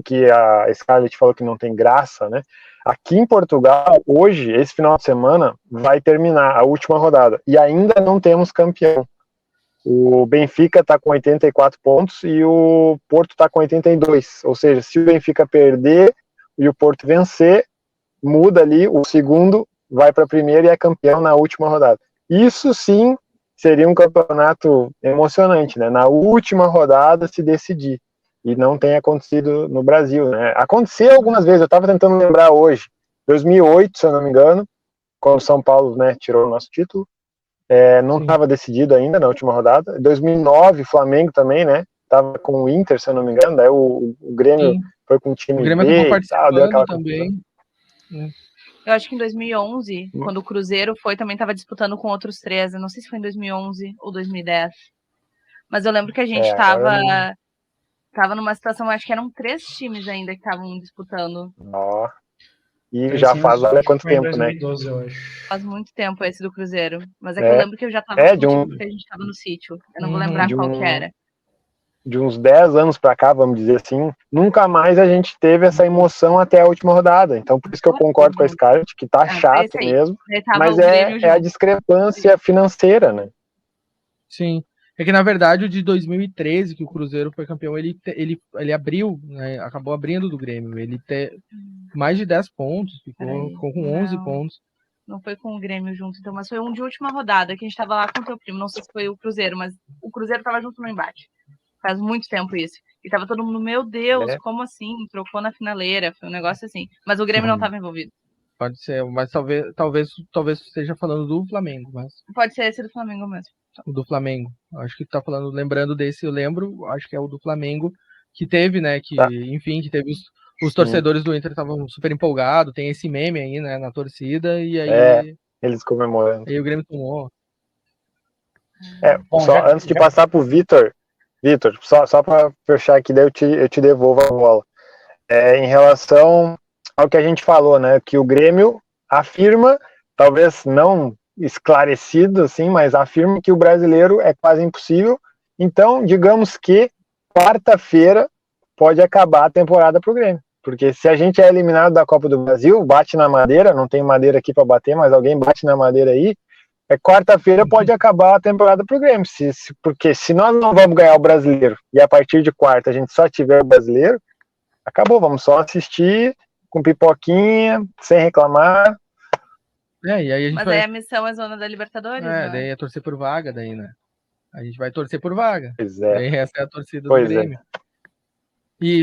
que a Scarlett falou que não tem graça, né? Aqui em Portugal, hoje, esse final de semana, vai terminar a última rodada. E ainda não temos campeão. O Benfica está com 84 pontos e o Porto está com 82. Ou seja, se o Benfica perder e o Porto vencer, muda ali, o segundo vai para a primeira e é campeão na última rodada. Isso sim seria um campeonato emocionante, né? Na última rodada se decidir. E não tem acontecido no Brasil, né? Aconteceu algumas vezes, eu estava tentando lembrar hoje. 2008, se eu não me engano, quando o São Paulo, né, tirou o nosso título. Não estava decidido ainda na última rodada. 2009, Flamengo também, né? Tava com o Inter, se eu não me engano. Daí o Grêmio foi com o time O Grêmio B acabou e tal, deu aquela participando também. Eu acho que em 2011, quando o Cruzeiro foi, também estava disputando com outros 3. Eu não sei se foi em 2011 ou 2010. Mas eu lembro que a gente tava numa situação, acho que eram 3 times ainda que estavam disputando. Ó. E já faz olha quanto foi em tempo, 2012, né? Eu acho. Faz muito tempo esse do Cruzeiro. Mas é que eu lembro que eu já tava porque a gente tava no sítio. Eu não vou lembrar qual que era. De uns 10 anos para cá, vamos dizer assim, nunca mais a gente teve essa emoção até a última rodada. Então, por isso que eu concordo com a Scarlett, que tá chato mesmo, mas é a discrepância financeira, né? Sim. É que, na verdade, o de 2013, que o Cruzeiro foi campeão, ele abriu, né, acabou abrindo do Grêmio. Ele tem mais de 10 pontos, ficou com 11 pontos. Não foi com o Grêmio junto, então, mas foi um de última rodada, que a gente tava lá com o teu primo. Não sei se foi o Cruzeiro, mas o Cruzeiro tava junto no embate. Faz muito tempo isso. E tava todo mundo, meu Deus, como assim? Trocou na finaleira, foi um negócio assim. Mas o Grêmio não tava envolvido. Pode ser, mas talvez esteja falando do Flamengo. Mas... Pode ser esse do Flamengo mesmo. O do Flamengo. Acho que tá falando, lembrando desse, eu lembro, acho que é o do Flamengo, que teve, né, enfim, que teve os torcedores do Inter estavam super empolgados, tem esse meme aí, né, na torcida, e aí... eles comemorando. Aí o Grêmio tomou. Bom, antes de passar pro Vitor, só para fechar aqui, daí eu te devolvo a bola. Em relação ao que a gente falou, né, que o Grêmio afirma, talvez não esclarecido, assim, mas afirma que o brasileiro é quase impossível. Então, digamos que quarta-feira pode acabar a temporada para o Grêmio. Porque se a gente é eliminado da Copa do Brasil, bate na madeira, não tem madeira aqui para bater, mas alguém bate na madeira aí, quarta-feira pode acabar a temporada pro Grêmio, porque se nós não vamos ganhar o brasileiro e a partir de quarta a gente só tiver o brasileiro, acabou, vamos só assistir com pipoquinha, sem reclamar. E aí a gente Mas aí a missão é zona da Libertadores, né? Daí é torcer por vaga, daí, né? A gente vai torcer por vaga. Pois é. Daí essa é a torcida do Grêmio.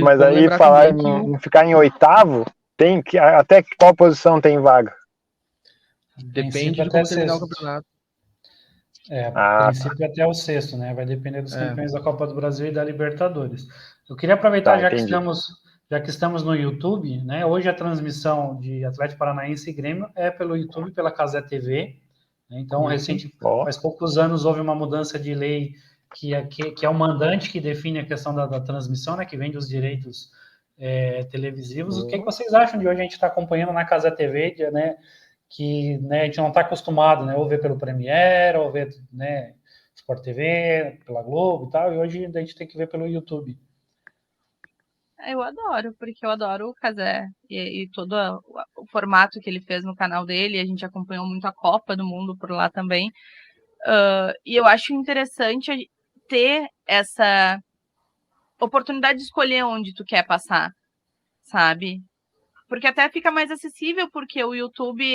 Mas aí falar em ficar em oitavo, tem que até qual posição tem vaga? Depende de como terminar o campeonato. A princípio até o sexto, né? Vai depender dos campeões da Copa do Brasil e da Libertadores. Eu queria aproveitar, já que estamos no YouTube, né? Hoje a transmissão de Atlético Paranaense e Grêmio é pelo YouTube, pela Cazé TV. Né? Então, faz poucos anos houve uma mudança de lei que é o mandante que define a questão da transmissão, né? Que vende os direitos televisivos. O que vocês acham de hoje a gente estar acompanhando na Cazé TV, né? Que, né, a gente não está acostumado, né, ou ver pelo Premiere, ou ver, né, Sport TV, pela Globo e tal, e hoje a gente tem que ver pelo YouTube. Eu adoro, porque eu adoro o Cazé e todo o formato que ele fez no canal dele, a gente acompanhou muito a Copa do Mundo por lá também, e eu acho interessante ter essa oportunidade de escolher onde tu quer passar, sabe? Porque até fica mais acessível, porque o YouTube,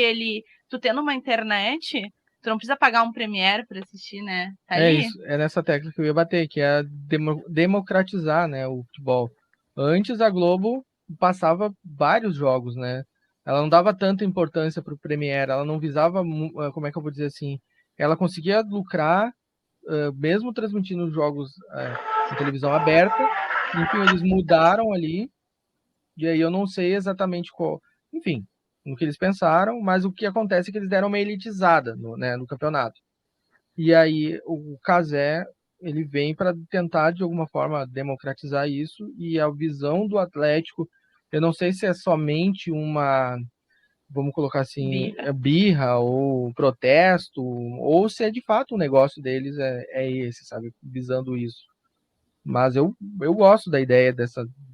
tu tendo uma internet, tu não precisa pagar um Premiere para assistir, né? Isso, é nessa tecla que eu ia bater, que é democratizar, né, o futebol. Antes a Globo passava vários jogos, né? Ela não dava tanta importância para o Premiere, ela não visava, como é que eu vou dizer assim, ela conseguia lucrar, mesmo transmitindo os jogos em televisão aberta. Enfim, eles mudaram ali. E aí eu não sei exatamente qual, enfim, no que eles pensaram, mas o que acontece é que eles deram uma elitizada no campeonato. E aí o Cazé ele vem para tentar, de alguma forma, democratizar isso, e a visão do Atlético, eu não sei se é somente uma, vamos colocar assim, birra ou protesto, ou se é de fato o negócio deles é esse, sabe, visando isso. Mas eu gosto da ideia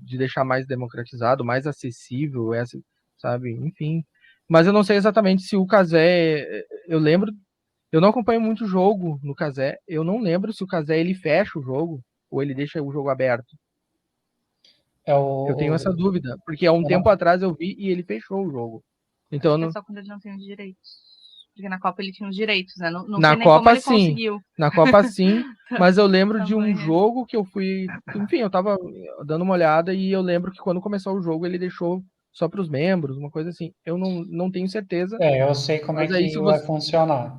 de deixar mais democratizado, mais acessível, sabe, enfim. Mas eu não sei exatamente se o Cazé, eu lembro, eu não acompanho muito o jogo no Cazé, eu não lembro se o Cazé ele fecha o jogo ou ele deixa o jogo aberto. Eu tenho essa dúvida, porque há um tempo atrás eu vi e ele fechou o jogo. Então, acho que é só quando ele não tem os direitos. Porque na Copa ele tinha os direitos, né? Não na sei nem Copa, como ele sim. conseguiu. Na Copa, sim. Mas eu lembro de um Tamanho. jogo que eu fui. Enfim, eu tava dando uma olhada e eu lembro que quando começou o jogo ele deixou só para os membros, uma coisa assim. Eu não tenho certeza. Eu sei como é Mas aí, que se vai você. funcionar.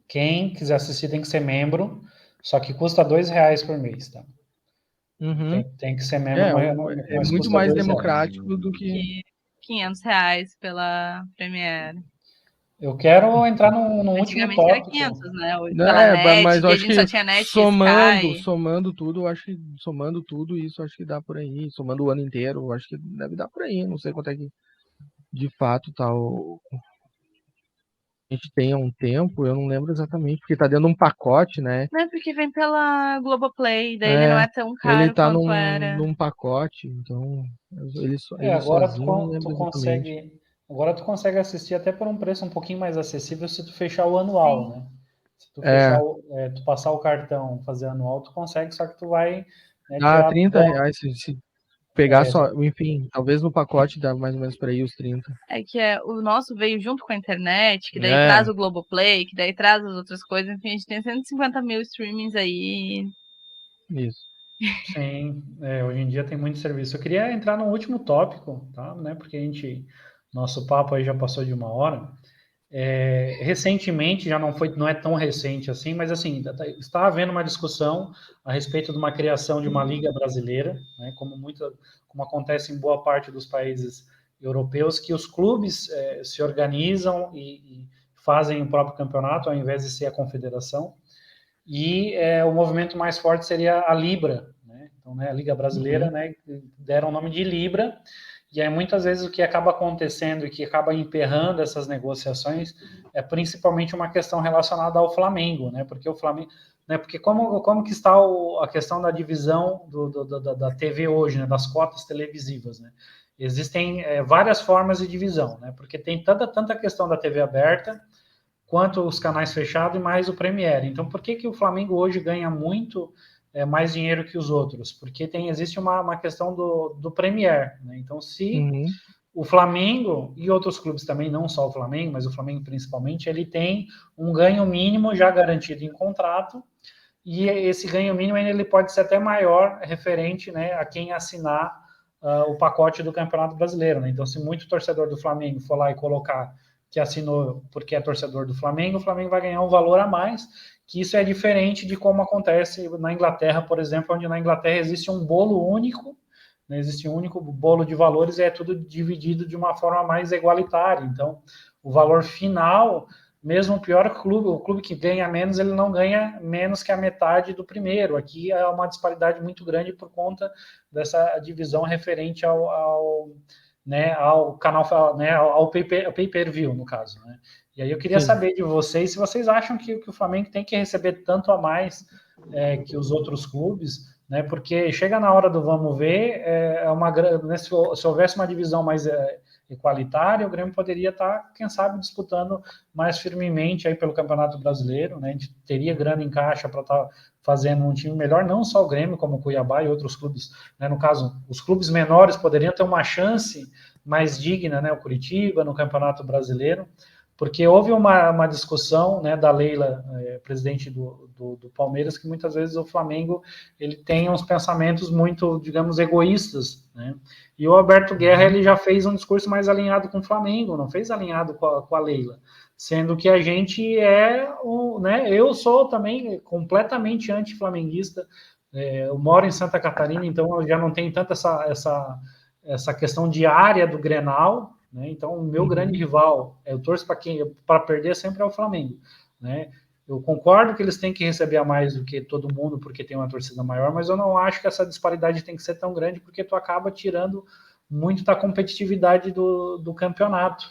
Quem quiser assistir tem que ser membro, só que custa R$2 por mês, tá? Uhum. Tem que ser membro, É mas muito custa mais R$2. democrático do que. R$500 pela Premiere. Eu quero entrar no último Antigamente era tópico. 500, né? Hoje, pela net, Mas eu que a acho gente só que tinha net somando Sky. tudo, eu acho que somando tudo isso, acho que dá por aí. Somando o ano inteiro, eu acho que deve dar por aí. Não sei quanto é que de fato tá a gente tem há um tempo, eu não lembro exatamente, porque tá dentro de um pacote, né? Não, porque vem pela Globoplay, daí ele não é tão Ele caro tá quanto era. num pacote, então ele Agora sozinho, eu não lembro exatamente. agora tu consegue assistir até por um preço um pouquinho mais acessível se tu fechar o anual, Sim. né? Se tu fechar tu passar o cartão, fazer anual, tu consegue, só que tu vai, né, Dá tirar R$30 se pegar só, enfim, talvez no pacote dá mais ou menos por aí os 30. É que o nosso veio junto com a internet, que daí traz o Globoplay, que daí traz as outras coisas, enfim, a gente tem 150 mil streamings aí. Isso. Sim, hoje em dia tem muito serviço. Eu queria entrar no último tópico, tá? Né? Porque nosso papo aí já passou de 1 hora. Recentemente, não é tão recente assim, mas assim, está havendo uma discussão a respeito de uma criação de uma liga brasileira, né? Como acontece em boa parte dos países europeus, que os clubes se organizam e fazem o próprio campeonato, ao invés de ser a confederação. E o movimento mais forte seria a Libra, né? Então, né, a Liga Brasileira, né, deram o nome de Libra, e aí muitas vezes o que acaba acontecendo e que acaba emperrando essas negociações é principalmente uma questão relacionada ao Flamengo, né? Porque o Flamengo, né, porque como que está a questão da divisão da TV hoje, né, das cotas televisivas, né? Existem várias formas de divisão, né? Porque tem tanta questão da TV aberta, quanto os canais fechados e mais o Premiere. Então, por que o Flamengo hoje ganha muito mais dinheiro que os outros? Porque existe uma questão do Premiere. Né? Então, se o Flamengo e outros clubes também, não só o Flamengo, mas o Flamengo principalmente, ele tem um ganho mínimo já garantido em contrato, e esse ganho mínimo ele pode ser até maior referente, né, a quem assinar o pacote do Campeonato Brasileiro. Né? Então, se muito torcedor do Flamengo for lá e colocar que assinou porque é torcedor do Flamengo, o Flamengo vai ganhar um valor a mais, que isso é diferente de como acontece na Inglaterra, por exemplo, onde na Inglaterra existe um bolo único, né, existe um único bolo de valores e é tudo dividido de uma forma mais igualitária. Então, o valor final, mesmo o pior clube, o clube que ganha menos, ele não ganha menos que a metade do primeiro. Aqui é uma disparidade muito grande por conta dessa divisão referente né, ao canal, né, ao pay-per-view, no caso, né? E aí eu queria saber de vocês se vocês acham que o Flamengo tem que receber tanto a mais que os outros clubes, né? Porque chega na hora do vamos ver, né, se houvesse uma divisão mais igualitária, o Grêmio poderia estar, quem sabe, disputando mais firmemente aí pelo Campeonato Brasileiro, né? A gente teria grana em caixa para estar fazendo um time melhor, não só o Grêmio, como o Cuiabá e outros clubes, né? No caso, os clubes menores poderiam ter uma chance mais digna, né? O Curitiba no Campeonato Brasileiro, porque houve uma discussão, né, da Leila, presidente do Palmeiras, que muitas vezes o Flamengo ele tem uns pensamentos muito, digamos, egoístas, né? E o Alberto Guerra ele já fez um discurso mais alinhado com o Flamengo, não fez alinhado com a Leila, sendo que a gente né, eu sou também completamente anti-flamenguista, eu moro em Santa Catarina, então eu já não tenho tanto essa questão diária do Grenal, né? Então o meu grande rival, eu torço para perder sempre é o Flamengo, né? Eu concordo que eles têm que receber a mais do que todo mundo porque tem uma torcida maior, mas eu não acho que essa disparidade tem que ser tão grande porque tu acaba tirando muito da competitividade do campeonato.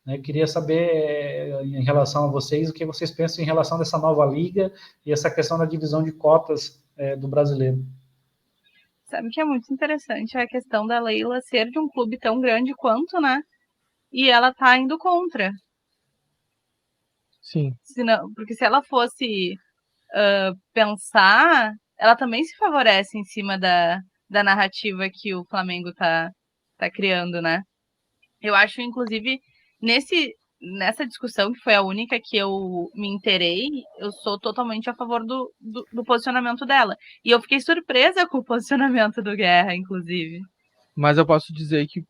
Né? Queria saber, em relação a vocês, o que vocês pensam em relação dessa nova liga e essa questão da divisão de cotas do brasileiro. Sabe que é muito interessante a questão da Leila ser de um clube tão grande quanto, né? E ela tá indo contra. Sim. Porque se ela fosse pensar, ela também se favorece em cima da narrativa que o Flamengo tá criando, né? Eu acho, inclusive, nessa discussão, que foi a única que eu me inteirei, eu sou totalmente a favor do posicionamento dela. E eu fiquei surpresa com o posicionamento do Guerra, inclusive. Mas eu posso dizer que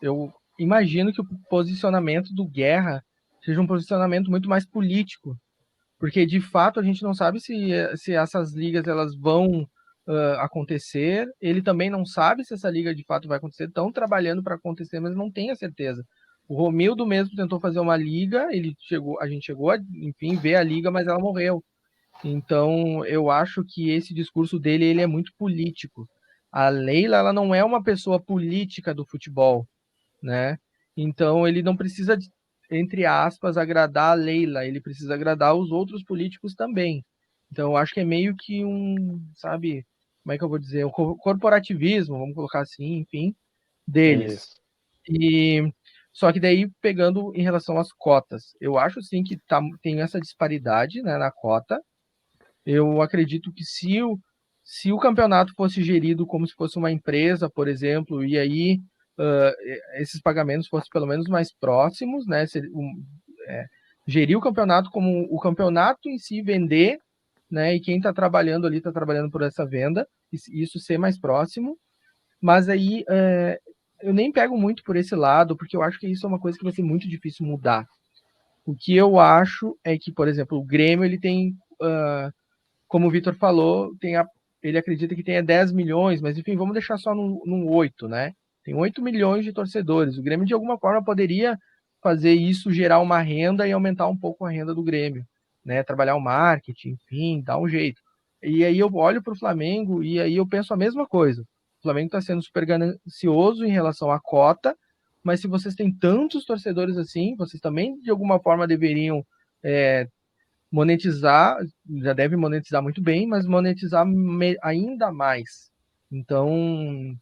eu imagino que o posicionamento do Guerra seja um posicionamento muito mais político, porque de fato a gente não sabe se essas ligas elas vão acontecer. Ele também não sabe se essa liga de fato vai acontecer. Estão trabalhando para acontecer, mas não tem a certeza. O Romildo mesmo tentou fazer uma liga, a gente chegou a, enfim, ver a liga, mas ela morreu. Então eu acho que esse discurso dele ele é muito político. A Leila ela não é uma pessoa política do futebol, né? Então ele não precisa, entre aspas, agradar a Leila, ele precisa agradar os outros políticos também. Então eu acho que é meio que sabe, como é que eu vou dizer, um corporativismo, vamos colocar assim, enfim, deles. Isso. E só que daí pegando em relação às cotas, eu acho sim que tem essa disparidade, né, na cota. Eu acredito que se o campeonato fosse gerido como se fosse uma empresa, por exemplo, e aí esses pagamentos fossem pelo menos mais próximos, né? Gerir o campeonato como o campeonato em si vender, né? E quem está trabalhando ali está trabalhando por essa venda, isso ser mais próximo. Mas aí eu nem pego muito por esse lado, porque eu acho que isso é uma coisa que vai ser muito difícil mudar. O que eu acho é que, por exemplo, o Grêmio ele tem como o Vitor falou, ele acredita que tenha 10 milhões, mas enfim, vamos deixar só no 8, né? Tem 8 milhões de torcedores. O Grêmio, de alguma forma, poderia fazer isso, gerar uma renda e aumentar um pouco a renda do Grêmio, né? Trabalhar o marketing, enfim, dar um jeito. E aí eu olho para o Flamengo e aí eu penso a mesma coisa. O Flamengo está sendo super ganancioso em relação à cota, mas se vocês têm tantos torcedores assim, vocês também, de alguma forma, deveriam monetizar, já deve monetizar muito bem, mas monetizar ainda mais. Então,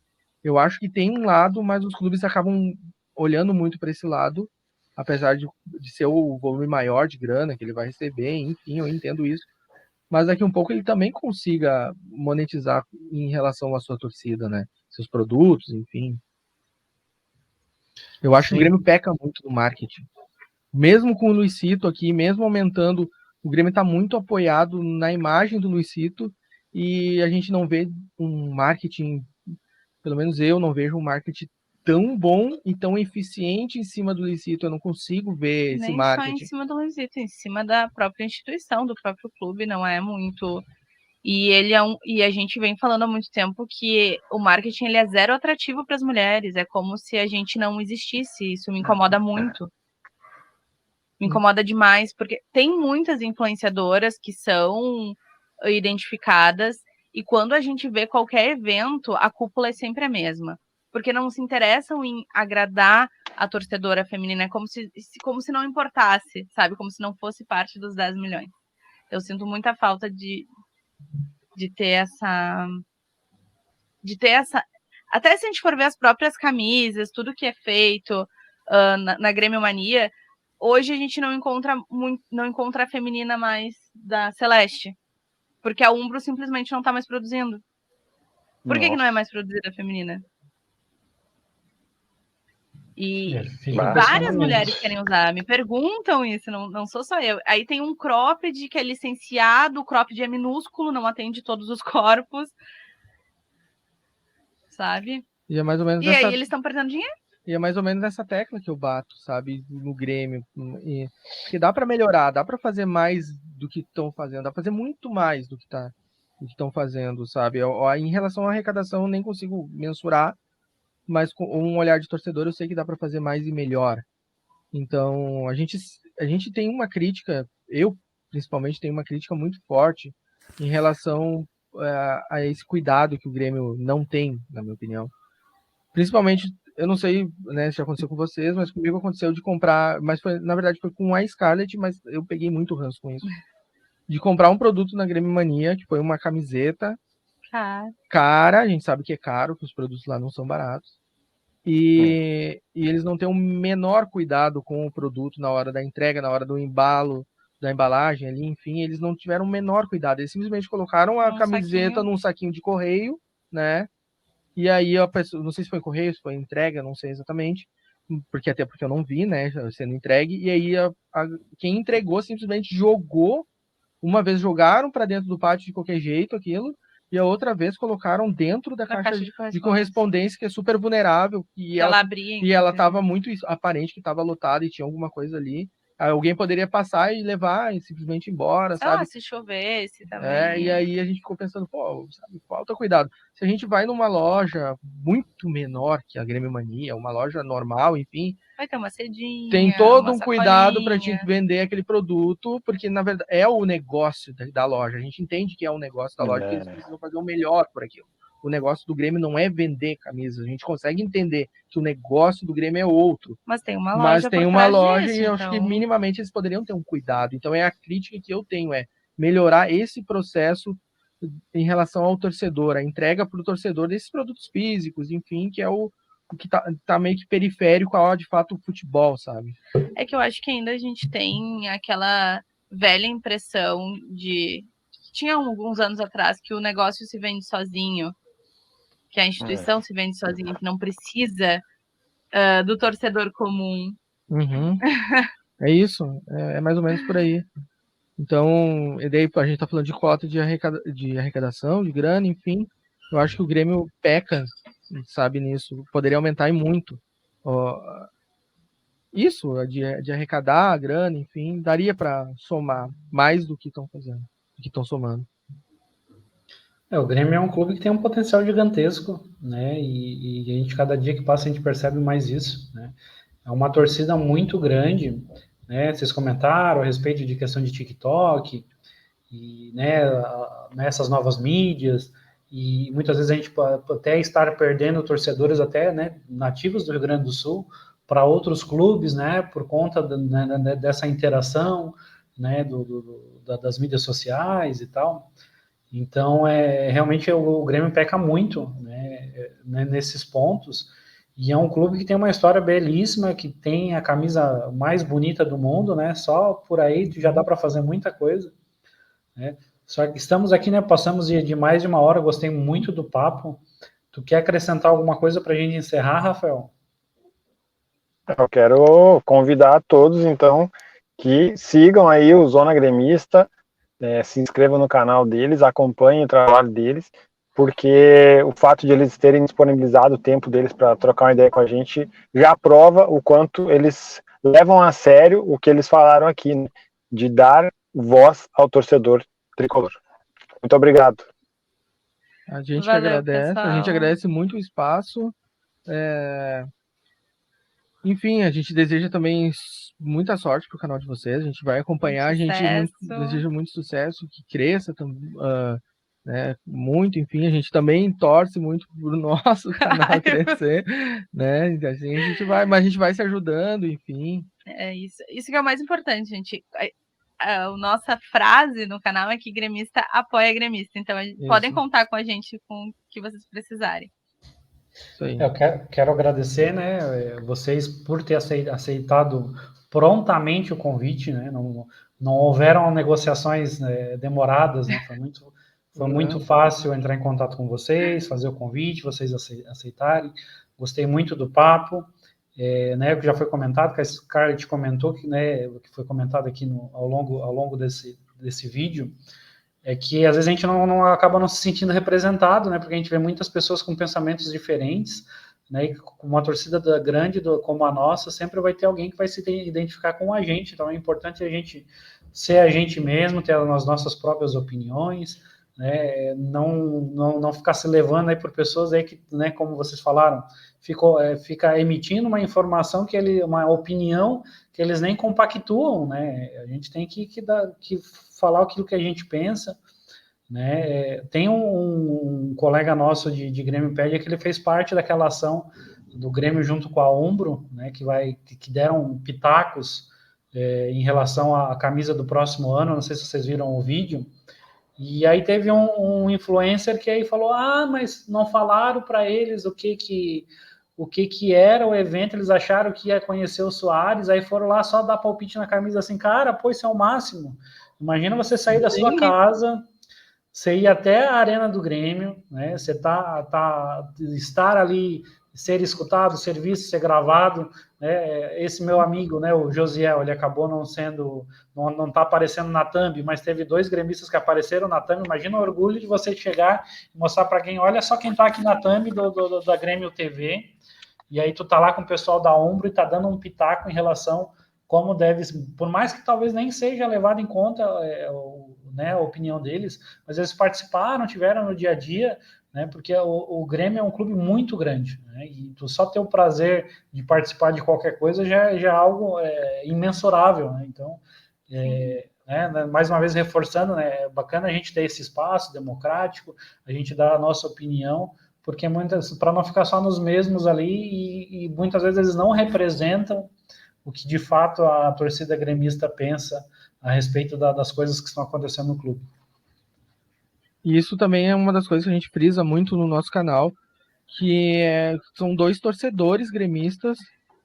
eu acho que tem um lado, mas os clubes acabam olhando muito para esse lado, apesar de ser o volume maior de grana que ele vai receber, enfim, eu entendo isso. Mas daqui um pouco ele também consiga monetizar em relação à sua torcida, né? Seus produtos, enfim. Eu acho que o Grêmio peca muito no marketing. Mesmo com o Luisito aqui, mesmo aumentando, o Grêmio está muito apoiado na imagem do Luisito e a gente não vê um marketing, pelo menos eu não vejo um marketing tão bom e tão eficiente em cima do Luisito. Eu não consigo ver esse marketing. Nem só em cima do Luisito, em cima da própria instituição, do próprio clube, não é muito. E e a gente vem falando há muito tempo que o marketing ele é zero atrativo para as mulheres, é como se a gente não existisse. Isso me incomoda muito. Me incomoda demais, porque tem muitas influenciadoras que são identificadas, e quando a gente vê qualquer evento, a cúpula é sempre a mesma. Porque não se interessam em agradar a torcedora feminina, é como se não importasse, sabe? Como se não fosse parte dos 10 milhões. Eu sinto muita falta de ter essa. Até se a gente for ver as próprias camisas, tudo que é feito na Grêmio Mania. Hoje a gente não encontra a feminina mais da Celeste. Porque a Umbro simplesmente não tá mais produzindo. Por que não é mais produzida a feminina? E várias mulheres querem usar. Me perguntam isso, não sou só eu. Aí tem um cropped que é licenciado, o cropped é minúsculo, não atende todos os corpos. Sabe? E é mais ou menos aí eles estão perdendo dinheiro. E é mais ou menos nessa tecla que eu bato, sabe, no Grêmio. Porque dá para melhorar, dá para fazer mais do que estão fazendo, dá para fazer muito mais do que estão fazendo, sabe? Em relação à arrecadação, eu nem consigo mensurar, mas com um olhar de torcedor, eu sei que dá para fazer mais e melhor. Então, a gente tem uma crítica, eu principalmente, tem uma crítica muito forte em relação a esse cuidado que o Grêmio não tem, na minha opinião. Principalmente, eu não sei, né, se aconteceu com vocês, mas comigo aconteceu de comprar, mas na verdade foi com a Scarlett, mas eu peguei muito ranço com isso. De comprar um produto na Grêmio Mania, que foi uma camiseta cara, a gente sabe que é caro, que os produtos lá não são baratos. E eles não têm o menor cuidado com o produto na hora da entrega, na hora do embalo, da embalagem ali, enfim, eles não tiveram o menor cuidado. Eles simplesmente colocaram a camiseta num saquinho de correio, né? E aí a pessoa, não sei se foi correio, se foi entrega, não sei exatamente, porque até porque eu não vi, né, sendo entregue. E aí quem entregou simplesmente jogou, uma vez jogaram para dentro do pátio de qualquer jeito aquilo, e a outra vez colocaram dentro da caixa de correspondência, que é super vulnerável, e ela estava muito aparente que estava lotada e tinha alguma coisa ali. Alguém poderia passar e levar e simplesmente ir embora, sabe? Se chovesse também. E aí a gente ficou pensando, pô, sabe, falta cuidado. Se a gente vai numa loja muito menor que a Grêmio Mania, uma loja normal, enfim, vai ter uma cedinha, tem todo um cuidado para te vender aquele produto, porque na verdade é o negócio da loja. A gente entende que é o negócio da loja, que eles precisam fazer o melhor por aquilo. O negócio do Grêmio não é vender camisas. A gente consegue entender que o negócio do Grêmio é outro. Mas tem uma loja disso, e eu acho que minimamente eles poderiam ter um cuidado. Então é a crítica que eu tenho, é melhorar esse processo em relação ao torcedor, a entrega para o torcedor desses produtos físicos, enfim, que é o que tá meio que periférico a de fato o futebol, sabe? É que eu acho que ainda a gente tem aquela velha impressão de... Tinha alguns anos atrás que o negócio se vende sozinho, que a instituição se vende sozinha, que não precisa do torcedor comum. É isso, é mais ou menos por aí. Então, e daí a gente tá falando de cota de arrecadação, de grana, enfim. Eu acho que o Grêmio peca, sabe, nisso. Poderia aumentar e muito. Isso, de arrecadar a grana, enfim, daria para somar mais do que estão fazendo, do que estão somando. O Grêmio é um clube que tem um potencial gigantesco, né? E a gente, cada dia que passa, a gente percebe mais isso, né? É uma torcida muito grande, né? Vocês comentaram a respeito de questão de TikTok e, né, nessas novas mídias, e muitas vezes a gente pode até estar perdendo torcedores até, né, nativos do Rio Grande do Sul para outros clubes, né, por conta dessa interação, né, das mídias sociais e tal. Então, realmente o Grêmio peca muito, né, nesses pontos, e é um clube que tem uma história belíssima, que tem a camisa mais bonita do mundo, né, só por aí já dá para fazer muita coisa, né. Só que estamos aqui, né, passamos de mais de uma hora, gostei muito do papo. Tu quer acrescentar alguma coisa para a gente encerrar, Rafael? Eu quero convidar todos, então, que sigam aí o Zona Gremista, se inscrevam no canal deles, acompanhem o trabalho deles, porque o fato de eles terem disponibilizado o tempo deles para trocar uma ideia com a gente já prova o quanto eles levam a sério o que eles falaram aqui, né, de dar voz ao torcedor tricolor. Muito obrigado. A gente agradece, pessoal. A gente agradece muito o espaço. Enfim, a gente deseja também muita sorte para o canal de vocês. A gente vai acompanhar, a gente deseja muito sucesso, que cresça né, muito. Enfim, a gente também torce muito para o nosso canal crescer, né? Assim a gente vai, mas a gente vai se ajudando, enfim. É isso. Isso que é o mais importante, gente. A nossa frase no canal é que gremista apoia gremista. Então, podem contar com a gente com o que vocês precisarem. Eu quero agradecer, né, vocês por ter aceitado prontamente o convite, né, não houveram negociações demoradas, né, foi muito fácil entrar em contato com vocês, fazer o convite, vocês aceitarem. Gostei muito do papo, né, que já foi comentado, que a Scarlett comentou, que foi comentado aqui ao longo desse vídeo, é que às vezes a gente não acaba não se sentindo representado, né? Porque a gente vê muitas pessoas com pensamentos diferentes, né? E com uma torcida grande como a nossa, sempre vai ter alguém que vai se identificar com a gente. Então é importante a gente ser a gente mesmo, ter as nossas próprias opiniões, né, não ficar se levando aí por pessoas aí que, né, como vocês falaram, fica emitindo uma informação uma opinião que eles nem compactuam, né? A gente tem que falar aquilo que a gente pensa, né? Tem um colega nosso de Grêmio Pédia que ele fez parte daquela ação do Grêmio junto com a Umbro, né? Que deram pitacos em relação à camisa do próximo ano. Não sei se vocês viram o vídeo. E aí teve um influencer que aí falou: mas não falaram para eles o que era o evento, eles acharam que ia conhecer o Soares, aí foram lá só dar palpite na camisa assim, cara, pô, isso é o máximo. Imagina você sair da sua casa, você ir até a arena do Grêmio, né? Você estar ali, ser escutado, ser visto, ser gravado, né? Esse meu amigo, né, o Josiel, ele acabou não tá aparecendo na thumb, mas teve 2 gremistas que apareceram na thumb. Imagina o orgulho de você chegar e mostrar para quem, olha só quem tá aqui na thumb da Grêmio TV, e aí tu tá lá com o pessoal da Umbro e tá dando um pitaco em relação como deve, por mais que talvez nem seja levado em conta né, a opinião deles, mas eles participaram, tiveram no dia a dia, né, porque o Grêmio é um clube muito grande, né, e tu só ter o prazer de participar de qualquer coisa já é algo imensurável, né, então, né, mais uma vez reforçando, né, é bacana a gente ter esse espaço democrático, a gente dar a nossa opinião, porque para não ficar só nos mesmos ali, e muitas vezes eles não representam o que de fato a torcida gremista pensa a respeito das coisas que estão acontecendo no clube. E isso também é uma das coisas que a gente frisa muito no nosso canal, são 2 torcedores gremistas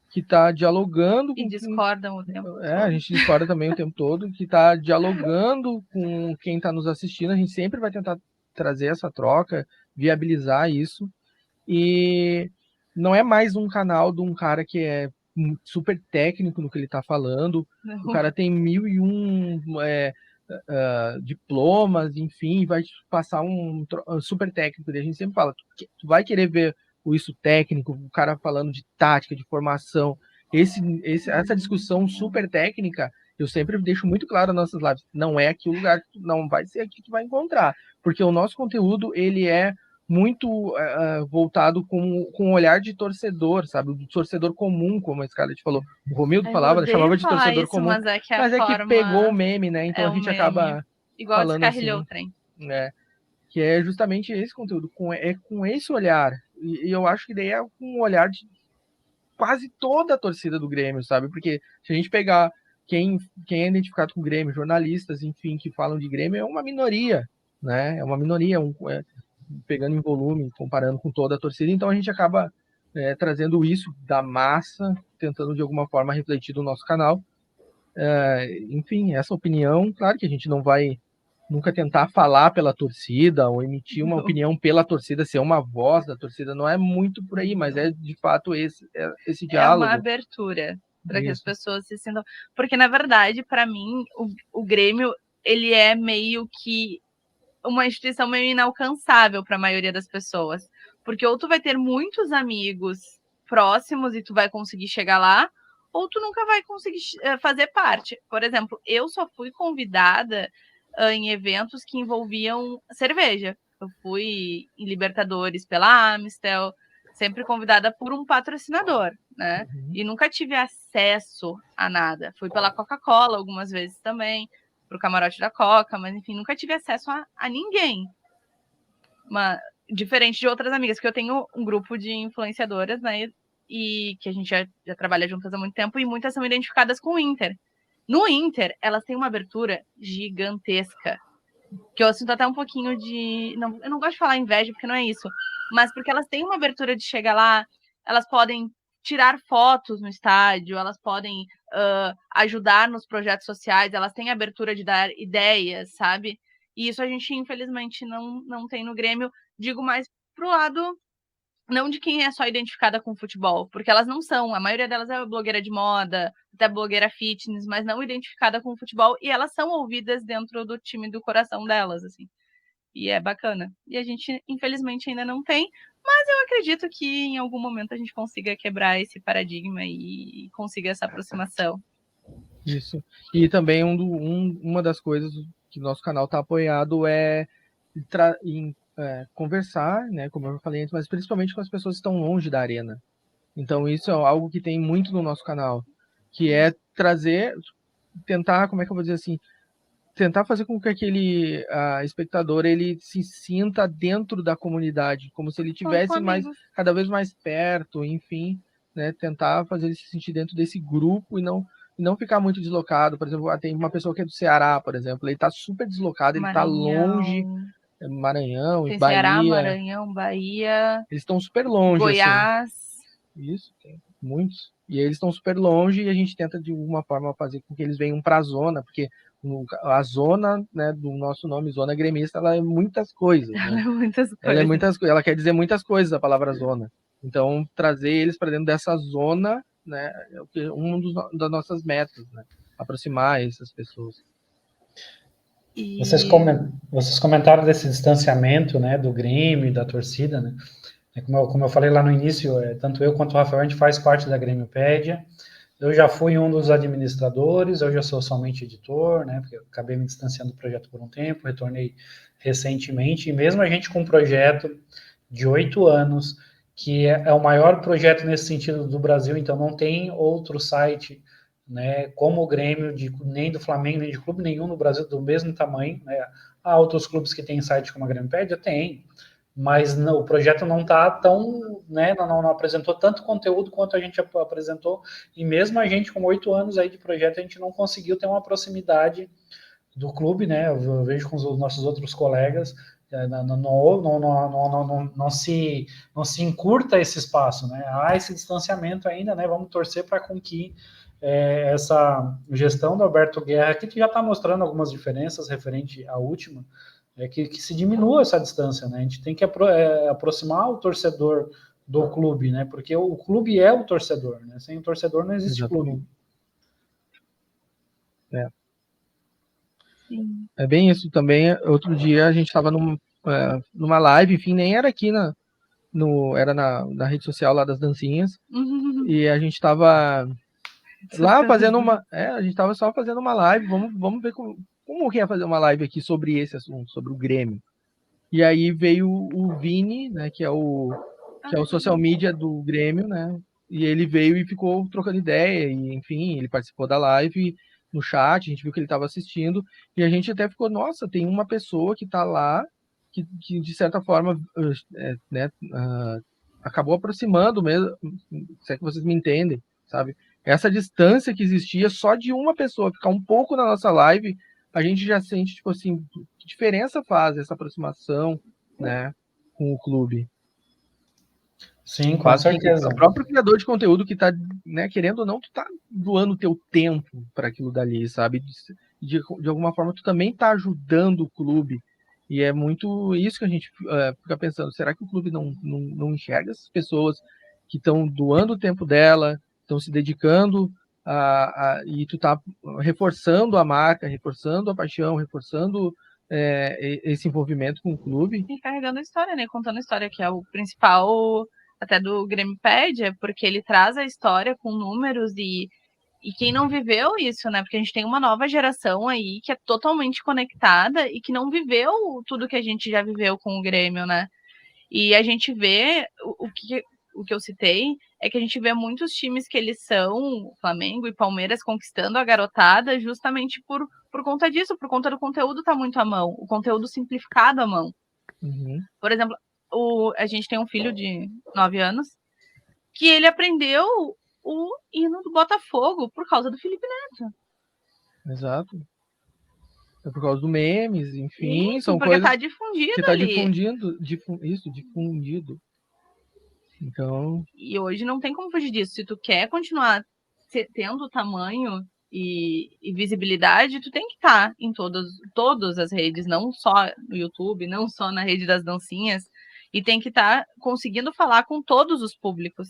que tá dialogando e discordam o tempo todo. A gente discorda também o tempo todo, que tá dialogando com quem tá nos assistindo. A gente sempre vai tentar trazer essa troca, viabilizar isso. E não é mais um canal de um cara que é super técnico no que ele tá falando. Não. O cara tem 1001 diplomas, enfim, vai passar um super técnico. E a gente sempre fala, tu vai querer ver isso técnico, o cara falando de tática, de formação, essa discussão super técnica, eu sempre deixo muito claro nas nossas lives, não é aqui o lugar, não vai ser aqui que tu vai encontrar, porque o nosso conteúdo, ele é muito voltado com um olhar de torcedor, sabe? Do torcedor comum, como a Scarlett falou. O Romildo chamava de torcedor comum. Mas é que pegou o meme, né? Então a gente acaba igual falando descarrilhou assim, o trem. né? Que é justamente esse conteúdo, com esse olhar. E eu acho que daí é com um olhar de quase toda a torcida do Grêmio, sabe? Porque se a gente pegar quem é identificado com o Grêmio, jornalistas, enfim, que falam de Grêmio, é uma minoria, né? É uma minoria, pegando em volume, comparando com toda a torcida, então a gente acaba trazendo isso da massa, tentando de alguma forma refletir no nosso canal. Enfim, essa opinião, claro que a gente não vai nunca tentar falar pela torcida ou emitir uma opinião pela torcida, ser uma voz da torcida, não é muito por aí, mas é de fato esse diálogo. É uma abertura para que as pessoas se sintam... Porque, na verdade, para mim, o Grêmio, ele é meio que uma instituição meio inalcançável para a maioria das pessoas. Porque ou tu vai ter muitos amigos próximos e tu vai conseguir chegar lá, ou tu nunca vai conseguir fazer parte. Por exemplo, eu só fui convidada em eventos que envolviam cerveja. Eu fui em Libertadores pela Amstel, sempre convidada por um patrocinador, né? E nunca tive acesso a nada. Fui pela Coca-Cola algumas vezes também, pro camarote da Coca, mas enfim, nunca tive acesso a ninguém. Diferente de outras amigas, que eu tenho um grupo de influenciadoras, né? E que a gente já trabalha juntas há muito tempo, e muitas são identificadas com o Inter. No Inter, elas têm uma abertura gigantesca, que eu sinto até um pouquinho de... eu não gosto de falar inveja, porque não é isso, mas porque elas têm uma abertura de chegar lá, elas podem tirar fotos no estádio, elas podem ajudar nos projetos sociais, elas têm abertura de dar ideias, sabe? E isso a gente, infelizmente, não tem no Grêmio. Digo mais pro lado... não de quem é só identificada com futebol, porque elas não são, a maioria delas é blogueira de moda, até blogueira fitness, mas não identificada com futebol, e elas são ouvidas dentro do time do coração delas, assim, e é bacana. E a gente, infelizmente, ainda não tem, mas eu acredito que em algum momento a gente consiga quebrar esse paradigma e consiga essa aproximação. Isso. E também uma das coisas que o nosso canal está apoiado é conversar, né, como eu falei antes, mas principalmente com as pessoas que estão longe da arena. Então isso é algo que tem muito no nosso canal, que é trazer, tentar, como é que eu vou dizer assim, tentar fazer com que aquele espectador ele se sinta dentro da comunidade, como se ele tivesse cada vez mais perto, enfim, né, tentar fazer ele se sentir dentro desse grupo e não ficar muito deslocado. Por exemplo, tem uma pessoa que é do Ceará, por exemplo, ele está super deslocado, ele está longe, Maranhão, tem Bahia. Ceará, Maranhão, Bahia. Eles estão super longe. Goiás. Assim. Isso, tem muitos. E eles estão super longe e a gente tenta de alguma forma fazer com que eles venham para a zona, porque a zona, né, do nosso nome, zona gremista, ela é muitas coisas. Né? Ela é muitas coisas. Ela quer dizer muitas coisas, a palavra zona. Então, trazer eles para dentro dessa zona, né, é das nossas metas, né? Aproximar essas pessoas. Vocês comentaram desse distanciamento, né, do Grêmio e da torcida, né? Como eu falei lá no início, tanto eu quanto o Rafael, a gente faz parte da Grêmiopédia. Eu já fui um dos administradores, eu já sou somente editor, né, porque eu acabei me distanciando do projeto por um tempo, retornei recentemente, e mesmo a gente com um projeto de 8 anos, que é o maior projeto nesse sentido do Brasil, então não tem outro site, né, como o Grêmio, nem do Flamengo, nem de clube nenhum no Brasil do mesmo tamanho, né. Há outros clubes que têm site como a Grêmiopédia? Tem, mas não, o projeto não está tão, né, não apresentou tanto conteúdo quanto a gente apresentou, e mesmo a gente com 8 anos aí de projeto, a gente não conseguiu ter uma proximidade do clube, né, eu vejo com os nossos outros colegas, não se encurta esse espaço, né, há esse distanciamento ainda, né, vamos torcer para com que essa gestão do Alberto Guerra, que já está mostrando algumas diferenças referente à última, que se diminua essa distância, né? A gente tem que aproximar o torcedor do clube, né? Porque o clube é o torcedor, né? Sem o torcedor não existe clube. É bem isso também. Outro dia a gente estava numa live, enfim, nem era aqui era na rede social lá das dancinhas, e a gente estava lá fazendo a gente estava só fazendo uma live, vamos ver como que é fazer uma live aqui sobre esse assunto, sobre o Grêmio. E aí veio o Vini, né, que é o social media do Grêmio, né? E ele veio e ficou trocando ideia, e enfim, ele participou da live no chat, a gente viu que ele estava assistindo, e a gente até ficou, nossa, tem uma pessoa que está lá, que de certa forma, né, acabou aproximando mesmo, se é que vocês me entendem, sabe? Essa distância que existia só de uma pessoa ficar um pouco na nossa live, a gente já sente, tipo assim, que diferença faz essa aproximação, né, com o clube. Sim, com certeza. O próprio criador de conteúdo que tá, né, querendo ou não, tu tá doando o teu tempo para aquilo dali, sabe? De alguma forma, tu também tá ajudando o clube. E é muito isso que a gente fica pensando. Será que o clube não enxerga essas pessoas que estão doando o tempo dela, estão se dedicando e tu tá reforçando a marca, reforçando a paixão, reforçando esse envolvimento com o clube? E carregando a história, né? Contando a história, que é o principal até do Grêmiopédia, porque ele traz a história com números e quem não viveu isso, né? Porque a gente tem uma nova geração aí que é totalmente conectada e que não viveu tudo que a gente já viveu com o Grêmio, né? E a gente vê o que eu citei é que a gente vê muitos times que eles são, Flamengo e Palmeiras, conquistando a garotada justamente por conta disso, por conta do conteúdo tá muito à mão, o conteúdo simplificado à mão. Uhum. Por exemplo, a gente tem um filho de 9 anos que ele aprendeu o hino do Botafogo por causa do Felipe Neto. Exato. É por causa do memes, enfim, isso, são porque coisas tá difundido que tá ali. difundido. Então, e hoje não tem como fugir disso. Se tu quer continuar tendo tamanho e visibilidade, tu tem que estar em todas as redes, não só no YouTube, não só na rede das dancinhas, e tem que estar conseguindo falar com todos os públicos,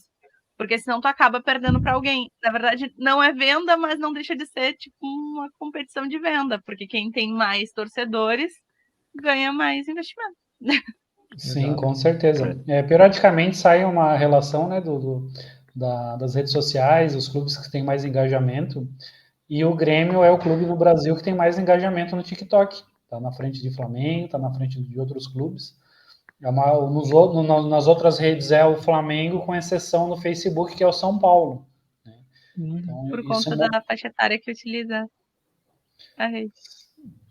porque senão tu acaba perdendo para alguém. Na verdade, não é venda, mas não deixa de ser tipo uma competição de venda, porque quem tem mais torcedores ganha mais investimento. Sim, exato. com certeza. Periodicamente sai uma relação, né, das redes sociais, os clubes que têm mais engajamento, e o Grêmio é o clube no Brasil que tem mais engajamento no TikTok, Está na frente de Flamengo, está na frente de outros clubes. Nas outras redes é o Flamengo, com exceção no Facebook, que é o São Paulo. Né? Então, por conta da faixa etária que utiliza a rede.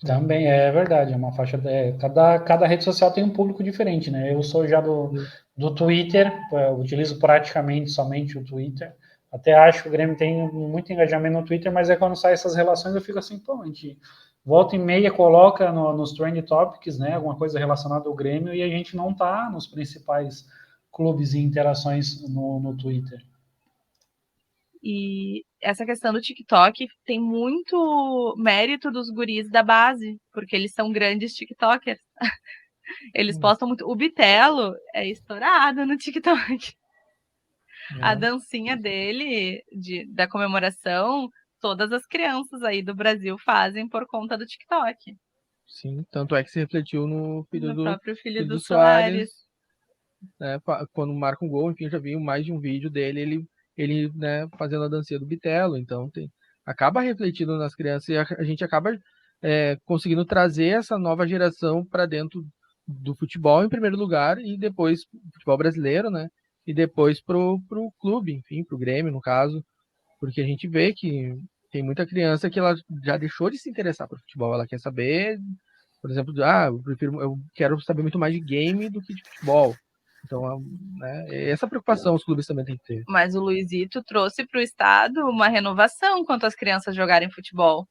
Também é verdade, é uma faixa. Cada rede social tem um público diferente, né? Eu sou já do Twitter, eu utilizo praticamente somente o Twitter. Até acho que o Grêmio tem muito engajamento no Twitter, mas quando sai essas relações eu fico assim, pô, a gente volta e meia coloca nos Trend Topics, né? Alguma coisa relacionada ao Grêmio e a gente não tá nos principais clubes e interações no Twitter. E essa questão do TikTok tem muito mérito dos guris da base, porque eles são grandes TikTokers. Eles postam muito. O Bitelo é estourado no TikTok. A dancinha dele, da comemoração, todas as crianças aí do Brasil fazem por conta do TikTok. Sim, tanto é que se refletiu no próprio filho do Soares. Né, quando marca um gol, enfim, eu já vi mais de um vídeo dele, ele né, fazendo a dancinha do Bitelo, então acaba refletindo nas crianças e a gente acaba conseguindo trazer essa nova geração para dentro do futebol em primeiro lugar e depois futebol brasileiro, né? E depois pro clube, enfim, pro Grêmio no caso, porque a gente vê que tem muita criança que ela já deixou de se interessar por futebol, ela quer saber, por exemplo, eu quero saber muito mais de game do que de futebol. Então, né, essa preocupação os clubes também têm que ter. Mas o Luizito trouxe para o estado uma renovação quanto às crianças jogarem futebol.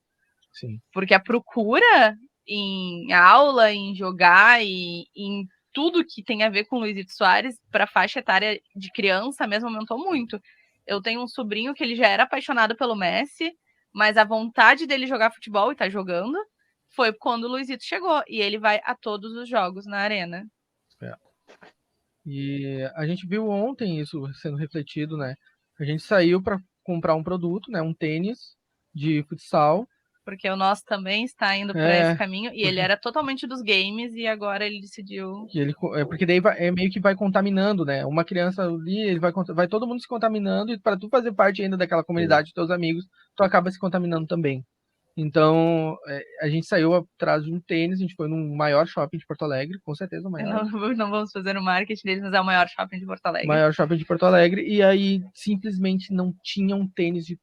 Sim. Porque a procura em aula, em jogar e em tudo que tem a ver com o Luizito Soares para a faixa etária de criança mesmo aumentou muito. Eu tenho um sobrinho que ele já era apaixonado pelo Messi, mas a vontade dele jogar futebol e tá jogando foi quando o Luizito chegou. E ele vai a todos os jogos na arena. E a gente viu ontem isso sendo refletido, né? A gente saiu para comprar um produto, né? Um tênis de futsal. Porque o nosso também está indo para esse caminho. E ele era totalmente dos games e agora ele decidiu... Porque daí meio que vai contaminando, né? Uma criança ali, ele vai todo mundo se contaminando e para tu fazer parte ainda daquela comunidade de teus amigos, tu acaba se contaminando também. Então, a gente saiu atrás de um tênis, a gente foi no maior shopping de Porto Alegre, com certeza o maior. Não vamos fazer o marketing deles, mas é o maior shopping de Porto Alegre. Maior shopping de Porto Alegre, e aí simplesmente não tinha um tênis de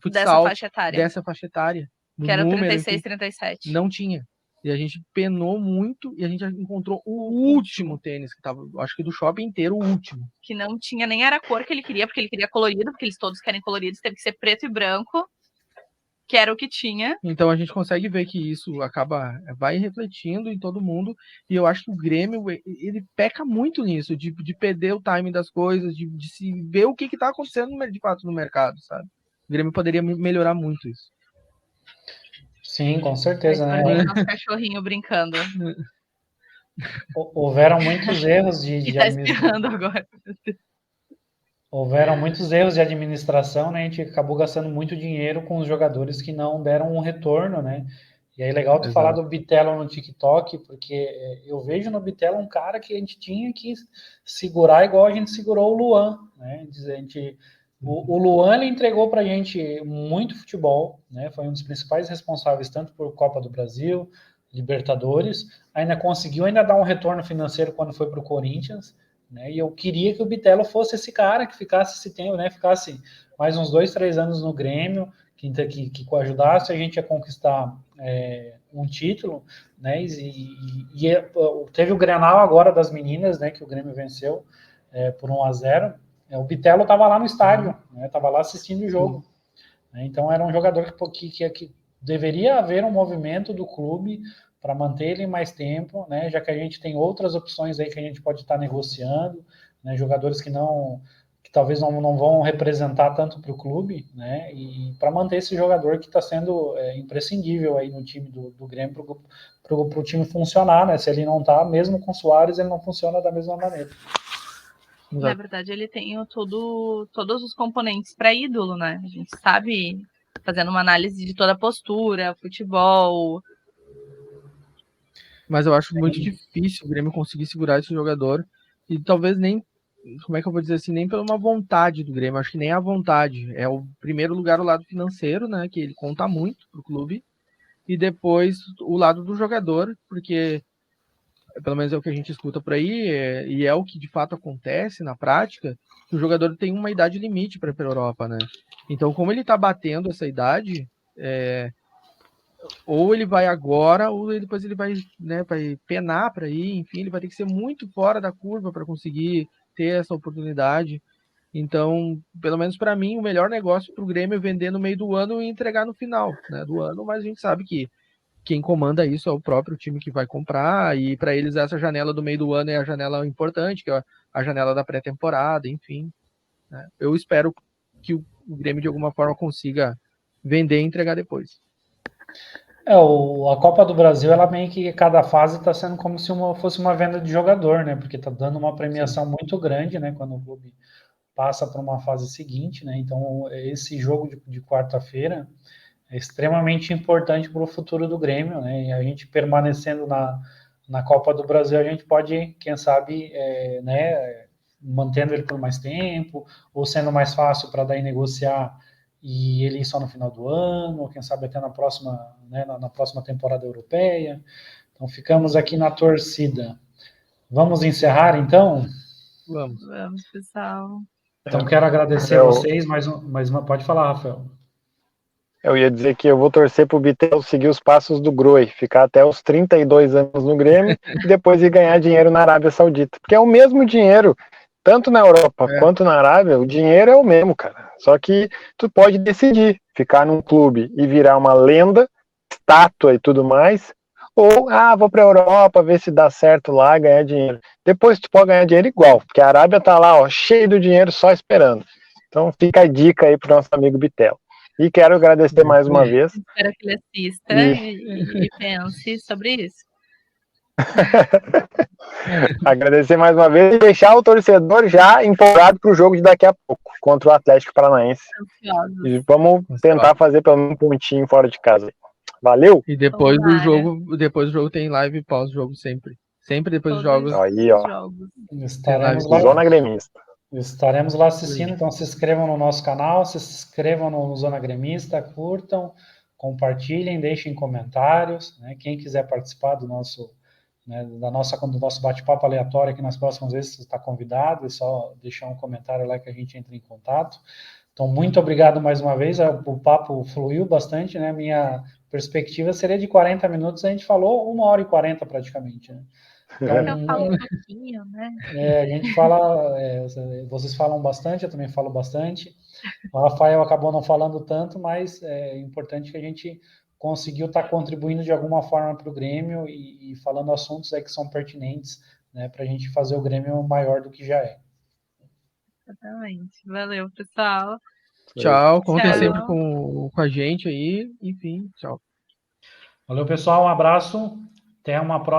futsal dessa faixa etária. Que era o 36, 37. Não tinha. E a gente penou muito e a gente encontrou o último tênis, que tava, acho que do shopping inteiro, o último. Que não tinha, nem era a cor que ele queria, porque ele queria colorido, porque eles todos querem coloridos, teve que ser preto e branco, que era o que tinha. Então a gente consegue ver que isso vai refletindo em todo mundo, e eu acho que o Grêmio, ele peca muito nisso, de perder o timing das coisas, de se ver o que tá acontecendo de fato no mercado, sabe? O Grêmio poderia melhorar muito isso. Sim, com certeza, né? Nosso cachorrinho brincando. Houveram muitos erros de tá espirrando agora. Houveram muitos erros de administração, né? A gente acabou gastando muito dinheiro com os jogadores que não deram um retorno, né? E aí legal tu falar do Bitelo no TikTok, porque eu vejo no Bitelo um cara que a gente tinha que segurar igual a gente segurou o Luan, né? O Luan, ele entregou pra gente muito futebol, né? Foi um dos principais responsáveis tanto por Copa do Brasil, Libertadores, ainda conseguiu dar um retorno financeiro quando foi pro Corinthians, né? E eu queria que o Bitelo fosse esse cara que ficasse esse tempo, né? Ficasse mais uns 2, 3 anos no Grêmio, que ajudasse a gente a conquistar um título, né? Teve o Grenal agora das meninas, né? Que o Grêmio venceu por 1-0. O Bitelo estava lá no estádio, né? Estava lá assistindo o jogo. Então era um jogador que deveria haver um movimento do clube para manter ele mais tempo, né? Já que a gente tem outras opções aí que a gente pode estar negociando, né? Jogadores que talvez não vão representar tanto para o clube, né? E para manter esse jogador que está sendo imprescindível aí no time do Grêmio para o time funcionar, né? Se ele não está, mesmo com o Soares, ele não funciona da mesma maneira. Na verdade, ele tem todos os componentes para ídolo, né? A gente sabe, fazendo uma análise de toda a postura, futebol. Mas eu acho muito difícil o Grêmio conseguir segurar esse jogador. E talvez nem, como é que eu vou dizer assim, nem pela uma vontade do Grêmio. Acho que nem a vontade. É o primeiro lugar, o lado financeiro, né? Que ele conta muito pro clube. e depois o lado do jogador, porque pelo menos é o que a gente escuta por aí, e é o que de fato acontece na prática, que o jogador tem uma idade limite para ir para a Europa, né? Então, como ele está batendo essa idade, ou ele vai agora, ou depois ele vai, né, vai penar para ir, enfim, ele vai ter que ser muito fora da curva para conseguir ter essa oportunidade. Então, pelo menos para mim, o melhor negócio para o Grêmio é vender no meio do ano e entregar no final, né, do ano, mas a gente sabe que quem comanda isso é o próprio time que vai comprar, e para eles essa janela do meio do ano é a janela importante, que é a janela da pré-temporada, enfim. Né? Eu espero que o Grêmio de alguma forma consiga vender e entregar depois. A Copa do Brasil, ela meio que cada fase está sendo como se fosse uma venda de jogador, né? Porque está dando uma premiação muito grande, né? Quando o clube passa para uma fase seguinte, né? Então, esse jogo de quarta-feira é extremamente importante para o futuro do Grêmio, né? E a gente permanecendo na Copa do Brasil, a gente pode, quem sabe, né? Mantendo ele por mais tempo, ou sendo mais fácil para daí negociar e ele ir só no final do ano, ou quem sabe até na próxima, né, na próxima temporada europeia. Então ficamos aqui na torcida. Vamos encerrar então? Vamos. Vamos, pessoal. Então quero agradecer a vocês, pode falar, Rafael. Eu ia dizer que eu vou torcer pro Bittel seguir os passos do Groi, ficar até os 32 anos no Grêmio e depois ir ganhar dinheiro na Arábia Saudita. Porque é o mesmo dinheiro, tanto na Europa quanto na Arábia, o dinheiro é o mesmo, cara. Só que tu pode decidir ficar num clube e virar uma lenda, estátua e tudo mais, ou, vou pra Europa ver se dá certo lá, ganhar dinheiro. Depois tu pode ganhar dinheiro igual, porque a Arábia tá lá, ó, cheio do dinheiro só esperando. Então fica a dica aí pro nosso amigo Bittel. E quero agradecer mais uma vez. Espero que ele assista e pense sobre isso. Agradecer mais uma vez e deixar o torcedor já empolgado para o jogo de daqui a pouco, contra o Atlético Paranaense. E vamos tentar fazer pelo menos um pontinho fora de casa. Valeu! E depois do jogo tem live pós-jogo sempre. Sempre depois dos jogos. Aí, ó. Estaremos lá. Zona Gremista. Estaremos lá assistindo, então se inscrevam no nosso canal, se inscrevam no Zona Gremista, curtam, compartilhem, deixem comentários, né? Quem quiser participar do nosso, né, do nosso bate-papo aleatório aqui nas próximas vezes, está convidado, é só deixar um comentário lá que a gente entra em contato. Então, muito obrigado mais uma vez, o papo fluiu bastante, né? Minha perspectiva seria de 40 minutos, a gente falou 1h40 praticamente, né? Então, eu falo um pouquinho, né? A gente fala, vocês falam bastante, eu também falo bastante. O Rafael acabou não falando tanto, mas é importante que a gente conseguiu estar contribuindo de alguma forma para o Grêmio e falando assuntos que são pertinentes, né, para a gente fazer o Grêmio maior do que já é. Exatamente. Valeu, pessoal. Tchau, contem sempre com a gente aí. Enfim, tchau. Valeu, pessoal. Um abraço. Até uma próxima.